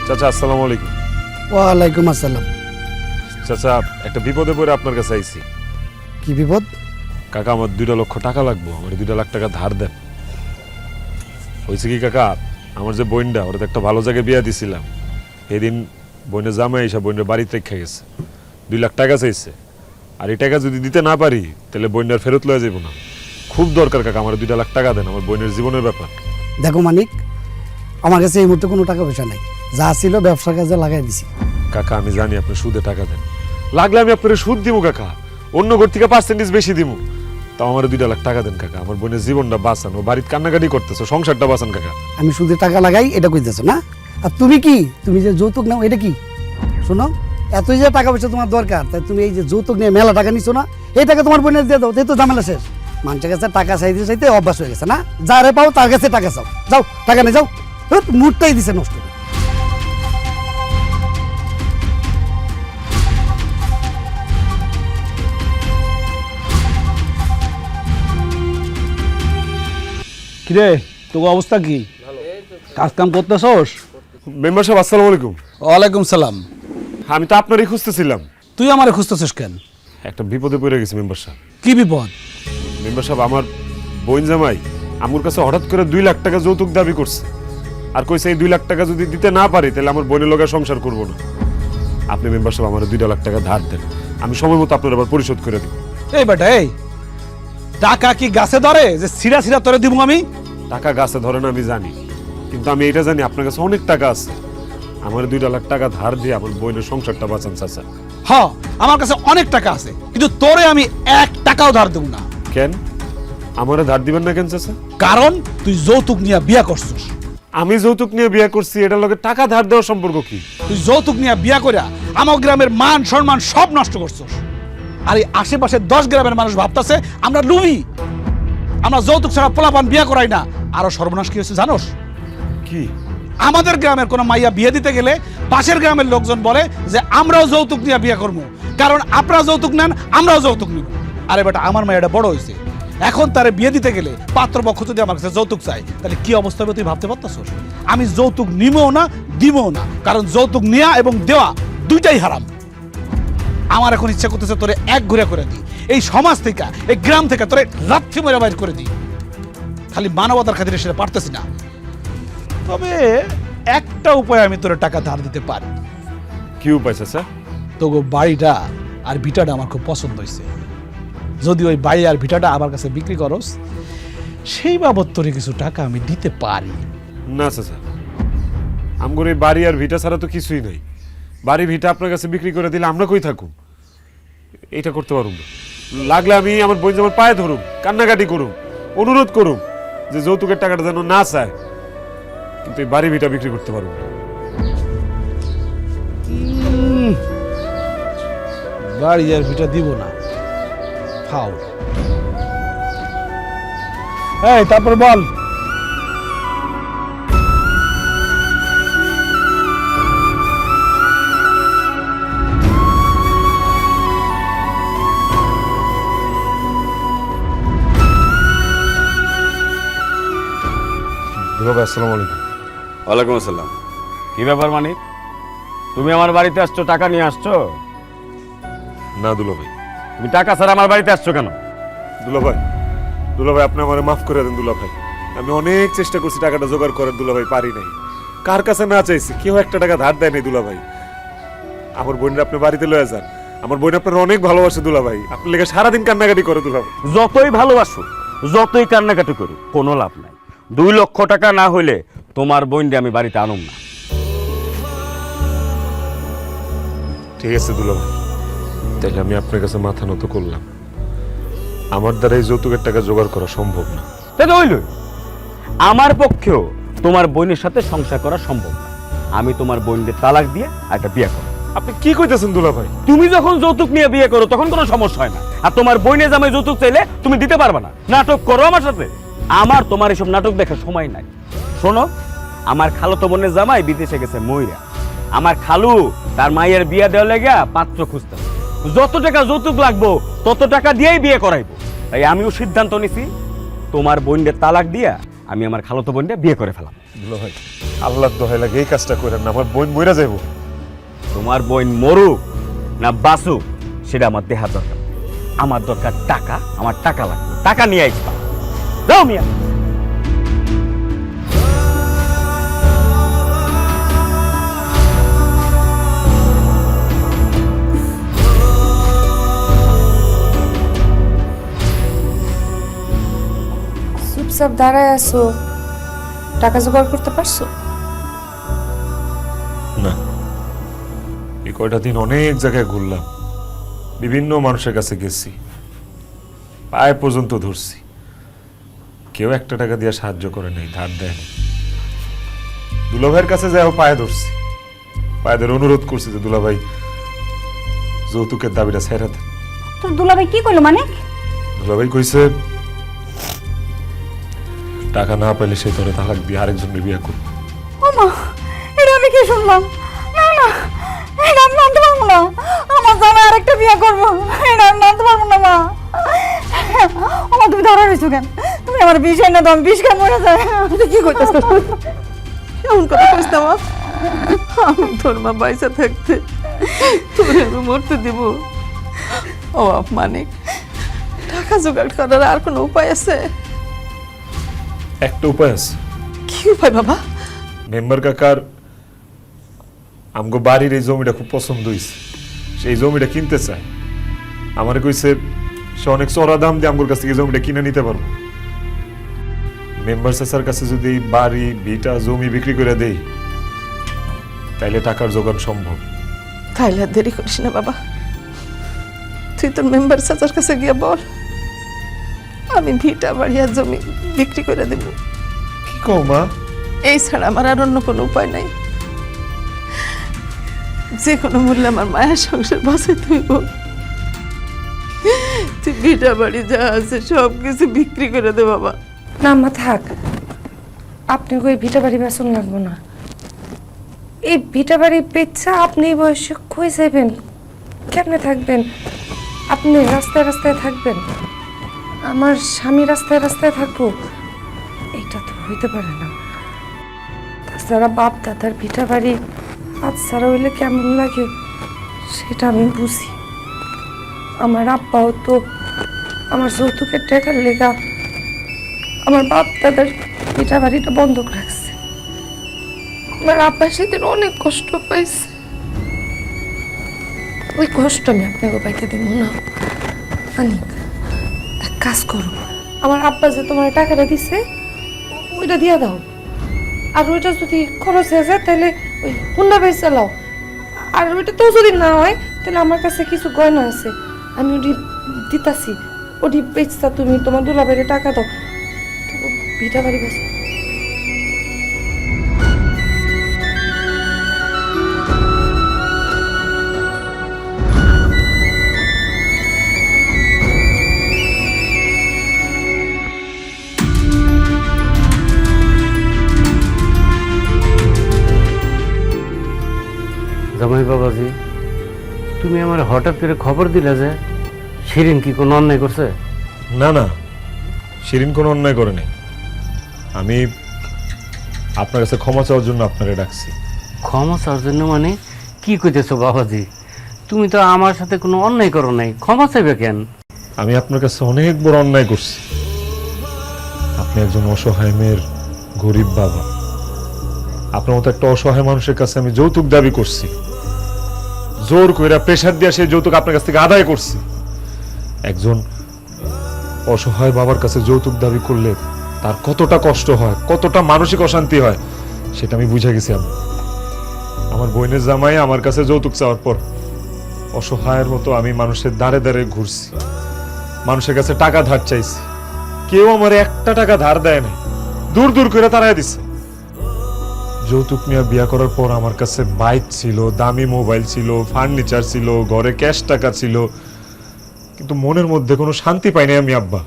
চাচা আসসালামু আলাইকুম। ওয়ালাইকুম আসসালাম। চাচা একটা বিপদে পড়ে আপনার কাছে আইছি। কি বিপদ? কাকা আমার 2 লক্ষ টাকা লাগবো, আমার 2 লাখ টাকা ধার দেন। হয়েছে কি কাকা, আমার যে বোনটা, ওরা তো একটা ভালো জায়গায় বিয়া দিছিলাম, সেদিন বোনের জামাই এসে বোনের বাড়িতে রেখে গেছে, 2 লাখ টাকা চাইছে। আর এই টাকা যদি দিতে না পারি, তাহলে বোনের ফেরত লয়ে যাবো না। খুব দরকার কাকা, আমার 2 লাখ টাকা দেন, আমার বোনের জীবনের ব্যাপার। দেখো মানিক, আমার কাছে এই মুহূর্তে কোনো টাকা পয়সা নাই, যা ছিল ব্যবসার কাজে লাগাই দিছি। কাকা আমি জানি আপনি সুদে টাকা দেন, লাগলে আমি আপনার সুদ দিব কাকা, অন্য ঘর থেকে পার্সেন্টেজ বেশি দিব। তাও আমার 2 লাখ টাকা দেন কাকা, আমার বোনের জীবনটা বাঁচান, ও বাড়িতে কান্নাকাটি করতেছে, সংসারটা বাঁচান কাকা। আমি সুদে টাকা লাগাই এটা কইতেছো না? আর তুমি কি, তুমি যে যৌতুক নাও এটা কি? শোনো, এতই যে টাকা পয়সা তোমার দরকার, তাই তুমি এই যে যৌতুক নিয়ে মেলা টাকা নিছো না, এই টাকা তোমার বোনের দিয়ে দাও, তাই তো ঝামেলা শেষ। মানুষের কাছে টাকা চাইতে চাইতে অভ্যাস হয়ে গেছে না, যারে পাও তার কাছে টাকা চাও, যাও টাকা নিয়ে যাও। মুডটাই দিছে নষ্ট। কিরে, তোর অবস্থা কি? কাজ কাম করতেছস? মেম্বার সাহেব আসসালামু আলাইকুম। ওয়ালাইকুম সালাম। আমি তো আপনারই খুঁজতেছিলাম। তুই আমারে খুঁজতেছিস কেন? একটা বিপদে পড়ে গেছি মেম্বার সাহেব। কি বিপদ? মেম্বার সাহেব আমার বোন জামাই আমার কাছে হঠাৎ করে 2 লাখ টাকা যৌতুক দাবি করছে, আর কইছে এই 2 লাখ টাকা যদি দিতে না পারি, তাহলে আমার বোনের লগে সংসার করব না। আপনি মেম্বার সাহেব আমার 2 লাখ টাকা ধার দেন, আমি সময় মতো আপনার আবার পরিশোধ করে দিব। এই বেটা, এই টাকা কি গাছে ধরে যে সিরা সিরা তোরে দিব আমি? টাকা গাছে ধরে না আমি জানি, কিন্তু আমি এটা জানি আপনার কাছে অনেক টাকা আছে। আমার 2 লাখ টাকা ধার দিয়ে আমার বোনের সংসারটা বাঁচান চাচা। হ্যাঁ, আমার কাছে অনেক টাকা আছে, কিন্তু তোরে আমি 1 টাকাও ধার দেব না। কেন আমারে ধার দিবেন না কেন চাচা? কারণ তুই যৌতুক নিয়ে বিয়া করছিস। আমি যৌতুক নিয়ে বিয়ে করছি, এটার লগে টাকা ধার দেওয়ার সম্পর্ক কি? তুই যৌতুক নিয়ে বিয়া কইরা আমার গ্রামের মান সম্মান সব নষ্ট করছস। আর এই আশেপাশে 10 গ্রামের মানুষ ভাবতাছে আমরা লুবি, আমরা যৌতুক ছাড়া পোলাপান বিয়া করাই না। আরো সর্বনাশ কি হয়েছে জানোস? কি? আমাদের গ্রামের কোনো মাইয়া বিয়ে দিতে গেলে পাশের গ্রামের লোকজন বলে যে আমরাও যৌতুক নিয়ে বিয়ে করবো, কারণ আপনারা যৌতুক নেন আমরাও যৌতুক নিব। আরে বেটা, আমার মাইয়াটা বড় হয়েছে, এখন তারে বিয়ে দিতে গেলে পাত্রপক্ষ যদি আমার কাছে যৌতুক চাই, তাহলে কি অবস্থা হবে তুই ভাবতে পারতাছস? আমি যৌতুক নিবও না, দিবও না, কারণ যৌতুক নেওয়া এবং দেওয়া দুইটাই হারাম। আমার এখন ইচ্ছা করতেছে তোরে এক ঘুরে করে দিই, এই সমাজ থেকে, এই গ্রাম থেকে তোরে লাথি মেরে বাইর করে দিই। খালি মানবতার খাতিরে সেটা পারতেছি না। তবে একটা উপায় আমি তোরে টাকা ধার দিতে পারি। কি উপায় চাচা? তোগো বাড়িটা আর ভিটাটা আমার খুব পছন্দ হয়েছে। যদি ওই বাড়ি আর ভিটাটা আমার কাছে বিক্রি করস, সেই বাবদ তোরে কিছু টাকা আমি দিতে পারি। না চাচা, আমগর এই বাড়ি আর ভিটা ছাড়া তো কিছুই নাই। বাড়ি ভিটা আপনার কাছে বিক্রি করে দিলে আমরা কই থাকুম? এটা করতে পারুম না। লাগলে আমি আমার বোন যেমন পায়ে ধরুম, কান্নাকাটি করুম, অনুরোধ করুম যে যৌতুকের টাকাটা যেন না চায়, কিন্তু এই বাড়ি ভিটা বিক্রি করতে পারুম না। বাড়ি আর ভিটা দিব না, ফাউল। এই তারপর বল। দুলা ভাই আসসালামু আলাইকুম। ওয়ালাইকুম আসসালাম। কি ব্যাপার মানিক, তুমি আমার বাড়িতে আসছো, টাকা নিয়ে আসছো? না দুলা ভাই। তুমি টাকা ছাড়া আমার বাড়িতে আসছো কেন? দুলা ভাই, দুলা ভাই আপনি আমারে মাফ করে দেন দুলা ভাই। আমি অনেক চেষ্টা করছি টাকাটা জোগাড় করার দুলা ভাই, পারি নাই। কার কাছে না চাইছি, কেউ একটা টাকা ধার দেয় নাই দুলা ভাই। আমার বোনরা আপনি বাড়িতে লয়ে যান, আমার বোন আপনার অনেক ভালোবাসে দুলা ভাই, আপনার লেগে সারাদিন কান্নাকাটি করে দুলা ভাই। যতই ভালোবাসো, যতই কান্নাকাটি করো, কোনো লাভ নাই। 2 লক্ষ টাকা না হইলে তোমার বোন দিয়ে আমি বাড়িতে আনুম না। ঠিক আছে দুলা ভাই, তাইলে আমি আপনার কাছে মাথা নত করলাম। আমার দ্বারা এই যৌতুকের টাকা জোগাড় করা সম্ভব না। তাই তো হইল, আমার পক্ষেও তোমার বোনের সাথে সংসার করা সম্ভব না। আমি তোমার বোনদের তালাক দিয়ে একটা বিয়ে করো। আপনি কি কইতেছেন দুলা ভাই? তুমি যখন যৌতুক নিয়ে বিয়ে করো তখন কোনো সমস্যা হয় না, আর তোমার বোনের জামাই যৌতুক চাইলে তুমি দিতে পারবে না। নাটক করো আমার সাথে। আমার তোমার এসব নাটক দেখার সময় নাই। শোনো, আমার খালাতো বোনের জামাই বিদেশে গেছে মইরা। আমার খালু তার মায়ের বিয়ে দেওয়া লেগে পাত্র খুঁজতে, যত টাকা যৌতুক লাগবো তত টাকা দিয়েই বিয়ে করাইবো। তাই আমিও সিদ্ধান্ত নিছি, তোমার বোনদের তালাক দিয়া আমি আমার খালাতো বোনদের বিয়ে করে ফেলাম। দুলা ভাই, আল্লাহর দোহাই লাগে এই কাজটা করেন না, আমার বোন মইরা যাইব। তোমার বোন মরুক না বাসুক সেটা আমার দেহার দরকার। আমার দরকার টাকা, আমার টাকা লাগবে, টাকা নিয়ে আসবা। যাও মিয়া। চুপচাপ দাঁড়ায় আছো, টাকা জোগাড় করতে পারছো? না, এই কয়টা দিন অনেক জায়গায় ঘুরলাম, বিভিন্ন মানুষের কাছে গেছি, পায়ে পর্যন্ত ধরছি, কেউ একটা টাকা দিয়ে সাহায্য করে নাই, ধার দেয় না। দুলা ভাইয়ের কাছে যাও পায়ে ধরছি, পায়ে ধরে অনুরোধ করছি যে দুলা ভাই যৌতুকের দাবিটা ছেড়ে দেন। তোর দুলাভাই কি করলো মানে? দুলা ভাই কইছে টাকা না পাইলে সে তোরে তালাক দিয়ে আরেকজনের বিয়ে করবে। ও মা, এটা আমি কি শুনলাম? না না, এটা আমি মানতে পারবো না। আমার জামাই আরেকটা বিয়ে করবো, এটা আমি মানতে পারবো না মা। ও মা, তুমি ধরা রয়েছো কেন? তুমি আমার বিষ এনে দাও, আমি বিষ খেয়ে মরে যায়। তুই কি করতেছ? এমন কথা কইস না মা। আমি তোর মা বাইসা থাকতে তোরে আমি মরতে দিব? ও মানিক, টাকা জোগাড় করার আর কোনো উপায় আছে? একটা উপায় আছে। কি উপায় বাবা? মেম্বার কাকার আমগো বাড়ির এই জমিটা খুব পছন্দ হয়েছে, সেই জমিটা কিনতে চায়। আমার কইছে সে অনেক চড়া দাম দিয়ে আমগোর কাছ থেকে জমিটা কিনে নিতে পারবো। মেম্বার চাচার কাছে যদি এই বাড়ি ভিটা জমি বিক্রি করে দেই, তাইলে টাকার যোগান সম্ভব। তাইলে আর দেরি করিস না বাবা, তুই তোর মেম্বার চাচার কাছে গিয়ে বল আমি ভিটা বাড়ি আর জমি বিক্রি করে দেব। কি কও মা? এই ছাড়া আমার আর অন্য কোনো উপায় নাই। যে কোনো মূল্যে আমার মায়ের সংসার বাঁচাইতে হইব। তুই ভিটা বাড়ি যা আছে সব কিছু বিক্রি করে দে বাবা। না আম্মা থাক, আপনি ওই ভিটা বাড়ি বেসন লাগবো না। এই ভিটা বাড়ি বেচা আপনি এই বয়সে কই যাবেন, কেমনে থাকবেন? আপনি রাস্তায় রাস্তায় থাকবেন, আমার স্বামী রাস্তায় রাস্তায় থাকবো, এটা তো হইতে পারে না। তাছাড়া বাপ দাদার ভিটা বাড়ি আজ ছাড়া হইলে কেমন লাগে সেটা আমি বুঝি। আমার আব্বাও তো আমার যৌতুকের টাকার লেগা আমার বাপ দাদার ভিটা বাড়িটা বন্ধক রাখছে। আমার আব্বা সেদিন অনেক কষ্ট পাইছে, ওই কষ্ট আমি আপনাকে পাইতে দেব না। অনেক এক কাজ করো, আমার আব্বা যে তোমার টাকাটা দিছে ওইটা দিয়া দাও, আর ওইটা যদি খরচ হয়ে যায় তাহলে ওই হুন্ডা বেচ চালাও। আর ওইটা তো যদি না হয় তাহলে আমার কাছে কিছু গয়না আছে, আমি ওটি দিতাছি, ওটি বেচতা তুমি তোমার দুলাভাইয়ের টাকা দাও, ভিটা বাড়ি বেচ। জামাই বাবাজি, তুমি আমার হঠাৎ করে খবর দিলে যে শিরিন কি কোনো অন্যায় করছে? না না, শিরিন কোনো অন্যায় করে নাই। আমি আপনার কাছে ক্ষমা চাওয়ার জন্য আপনারে ডাকছি। ক্ষমা চাওয়ার জন্য মানে কি কইতেছো বাবাজি? তুমি তো আমার সাথে কোনো অন্যায় করো নাই, ক্ষমা চাইবে কেন? আমি আপনার কাছে অনেক বড় অন্যায় করছি। আপনি একজন অসহায় মেয়ের গরিব বাবা, আপনার মতো একটা অসহায় মানুষের কাছে আমি যৌতুক দাবি করছি, জোর কইরা প্রেশার দিয়ে সেই যৌতুক আপনার কাছ থেকে আদায় করছি। একজন অসহায় বাবার কাছে যৌতুক দাবি করলে তার কতটা কষ্ট হয়, কতটা মানসিক অশান্তি হয় সেটা আমি বুঝে গেছি। আমার বোনের জামাই আমার কাছে যৌতুক চাওয়ার পর অসহায়ের মতো আমি মানুষের দ্বারে দ্বারে ঘুরছি, মানুষের কাছে টাকা ধার চাইছি, কেউ আমার একটা টাকা ধার দেয় না, দূর দূর করে তাড়ায় দিছে। যৌতুক নিয়ে বিয়া করার পর আমার কাছে বাইক ছিল, দামি মোবাইল ছিল, ফার্নিচার ছিল, ঘরে ক্যাশ টাকা ছিল, কিন্তু মনের মধ্যে কোনো শান্তি পাইনি আমি। আব্বা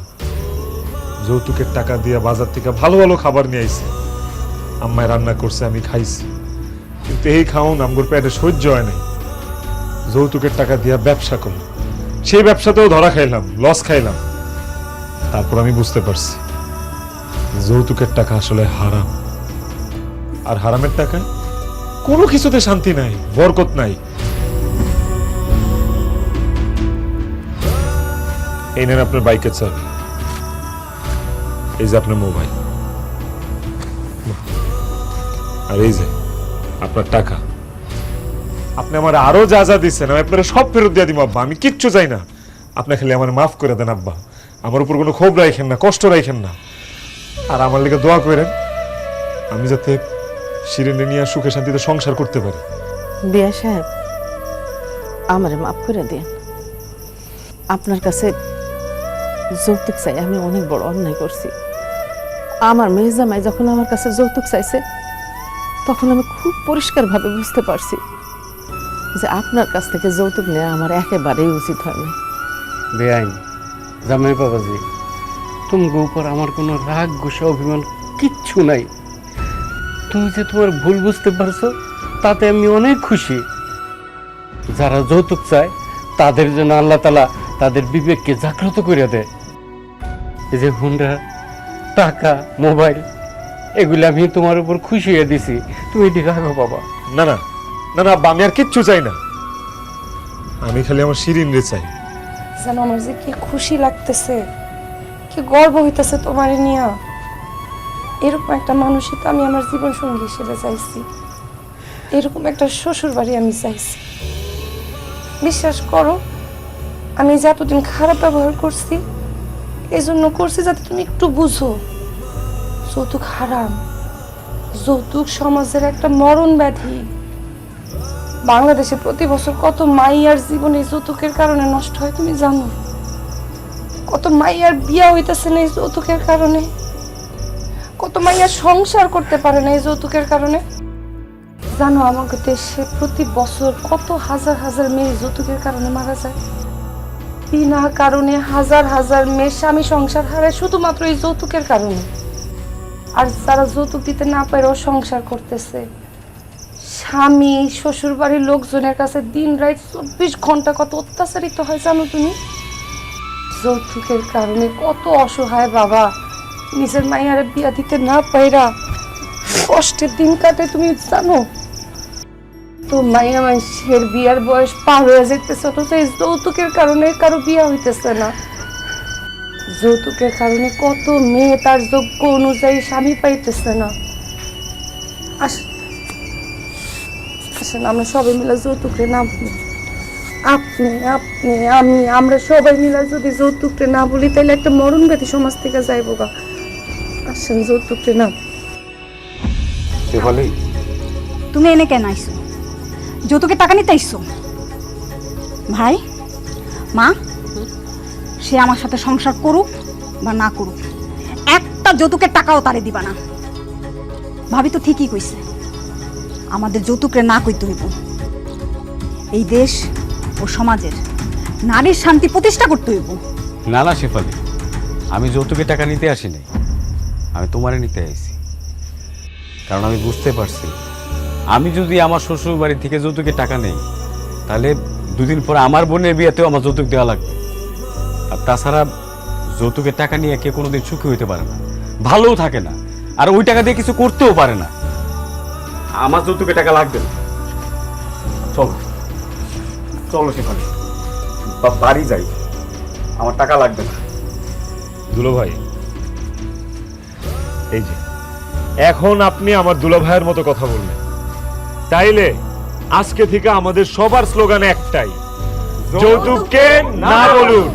যৌতুকের টাকা দিয়ে বাজার থেকে ভালো ভালো খাবার নিয়ে আইছি, আম্মায় রান্না করছে, আমি খাইছি, কিন্তু এই খাওন আমগোর পেটে সহ্য হয় নাই। যৌতুকের টাকা দিয়ে ব্যবসা করলাম, সেই ব্যবসাতেও ধরা খাইলাম, লস খাইলাম। তারপর আমি বুঝতে পারছি যৌতুকের টাকা আসলে হারাম, আর হারামের টাকায় কোনো কিছুতে শান্তি নাই, বরকত নাই। এই নেন আপনার বাইকের চাবি, এই যে আপনার মোবাইল, আর এই যে আপনার টাকা। আপনি আমার আরো যা যা দিচ্ছেন আমি আপনারা সব ফেরত দিয়ে দিব আব্বা, আমি কিচ্ছু চাই না। আপনি খালি আমার মাফ করে দেন আব্বা, আমার উপর কোনো ক্ষোভ রাখেন না, কষ্ট রাখেন না, আর আমার লেগে দোয়া করেন আমি যাতে শিরিনে নিয়ে সুখে শান্তিতে সংসার করতে পারি। বিয়া সাহেব, আমারে মাফ করে দিন। আপনার কাছে যৌতুক চাই আমি অনেক বড় অন্যায় করছি। আমার মেয়ে জামাই যখন আমার কাছে যৌতুক চাইছে তখন আমি খুব পরিষ্কারভাবে বুঝতে পারছি যে আপনার কাছ থেকে যৌতুক নেওয়া আমার একেবারেই উচিত হয় না। বেআইন জামাই বাবাজি, তোমার উপর আমার কোনো রাগ গুসা অভিমান কিচ্ছু নাই। তুমি যে তোমার ভুল বুঝতে পারছো তাতে আমি অনেক খুশি। যারা যৌতুক চায় তাদের জন্য আল্লাহ তাআলা তাদের বিবেককে জাগ্রত করে দেয়। এই যে হুন্ডা, টাকা, মোবাইল, এগুলো আমি তোমার উপর খুশি হয়ে দিছি, তুমি এটি রাখো বাবা। না না না না আব্বা, আমি আর কিচ্ছু চাই না, আমি খালি আমার শিরিন রে চাই। যেন আমার যে কি খুশি লাগতেছে, কি গর্ব হইতেছে তোমার নিয়া। এরকম একটা মানুষই তো আমি আমার জীবন সঙ্গী হিসেবে চাইছি, এরকম একটা শ্বশুর বাড়ি আমি চাইছি। বিশ্বাস করো, আমি যে এতদিন খারাপ ব্যবহার করছি এই জন্য করছি যাতে তুমি একটু বুঝো যৌতুক হারাম, যৌতুক সমাজের একটা মরণ ব্যাধি। বাংলাদেশে প্রতি বছর কত মাইয়ার জীবন এই যৌতুকের কারণে নষ্ট হয় তুমি জানো? কত মাইয়ার বিয়া হইতেছে না এই যৌতুকের কারণে, কত মাইয়া সংসার করতে পারে না এই যৌতুকের কারণে। জানো আমাকে দেশে প্রতি বছর কত হাজার হাজার মেয়ে যৌতুকের কারণে মারা যায়। বিনা কারণে হাজার হাজার মেয়ে স্বামী সংসার হারায় শুধুমাত্র এই যৌতুকের কারণে। আর যারা যৌতুক দিতে না পারেও সংসার করতেছে, স্বামী শ্বশুর বাড়ির লোকজনের কাছে দিন রাত 24 ঘন্টা কত অত্যাচারিত হয় জানো তুমি। যৌতুকের কারণে কত অসহায় বাবা নিজের মায়ের বিয়া দিতে না পাইরা কষ্টের দিন কাটে তুমি জানো। তো মাইয়া মানুষের বিয়ার বয়স পার হয়ে যেতেছে, অথচ এই যৌতুকের কারণে কারো বিয়া হইতেছে না। যৌতুকের কারণে কত মেয়ে তার যোগ্য অনুযায়ী স্বামী পাইতেছে না। আসেন আমরা সবাই মিলে যৌতুকরে না বলি। আপনি আপনি আমি আমরা সবাই মিলে যদি যৌতুকরে না বলি তাহলে একটা মরণ ব্যাধি সমাজ থেকে যাইব গা। আসেন যৌতুকরে না। শেফালি, তুমি এনে কেন আইছো? যৌতুকের টাকা নিতে আইছো? ভাই মা, সে আমার সাথে সংসার করুক বা না করুক, একটা যৌতুকের টাকাও তারে দিবা না। ভাবি তো ঠিকই কইছে, আমাদের যৌতুকরে না কইতে হইব। এই দেশ ও সমাজের নারীর শান্তি প্রতিষ্ঠা করতে হইব। না না শেফালি, আমি যৌতুকের টাকা নিতে আসি নাই, আমি তোমারে নিতে আইছি। কারণ আমি বুঝতে পারছি আমি যদি আমার শ্বশুর বাড়ি থেকে যৌতুকের টাকা নেই তাহলে দুদিন পরে আমার বোনের বিয়েতেও আমার যৌতুক দেওয়া লাগবে। আর তাছাড়া যৌতুকের টাকা নিয়ে কেউ কোনোদিন সুখী হইতে পারে না, ভালোও থাকে না, আর ওই টাকা দিয়ে কিছু করতেও পারে না। আমার যৌতুকের টাকা লাগবে না। চলো চলো শেফালি, বাড়ি যাই, আমার টাকা লাগবে না। দুলো ভাই, এই যে এখন আপনি আমার দুলো ভাইয়ের মতো কথা বললেন, তাইলে আজকে থেকে আমাদের সবার স্লোগান একটাই, যৌতুককে না বলুন।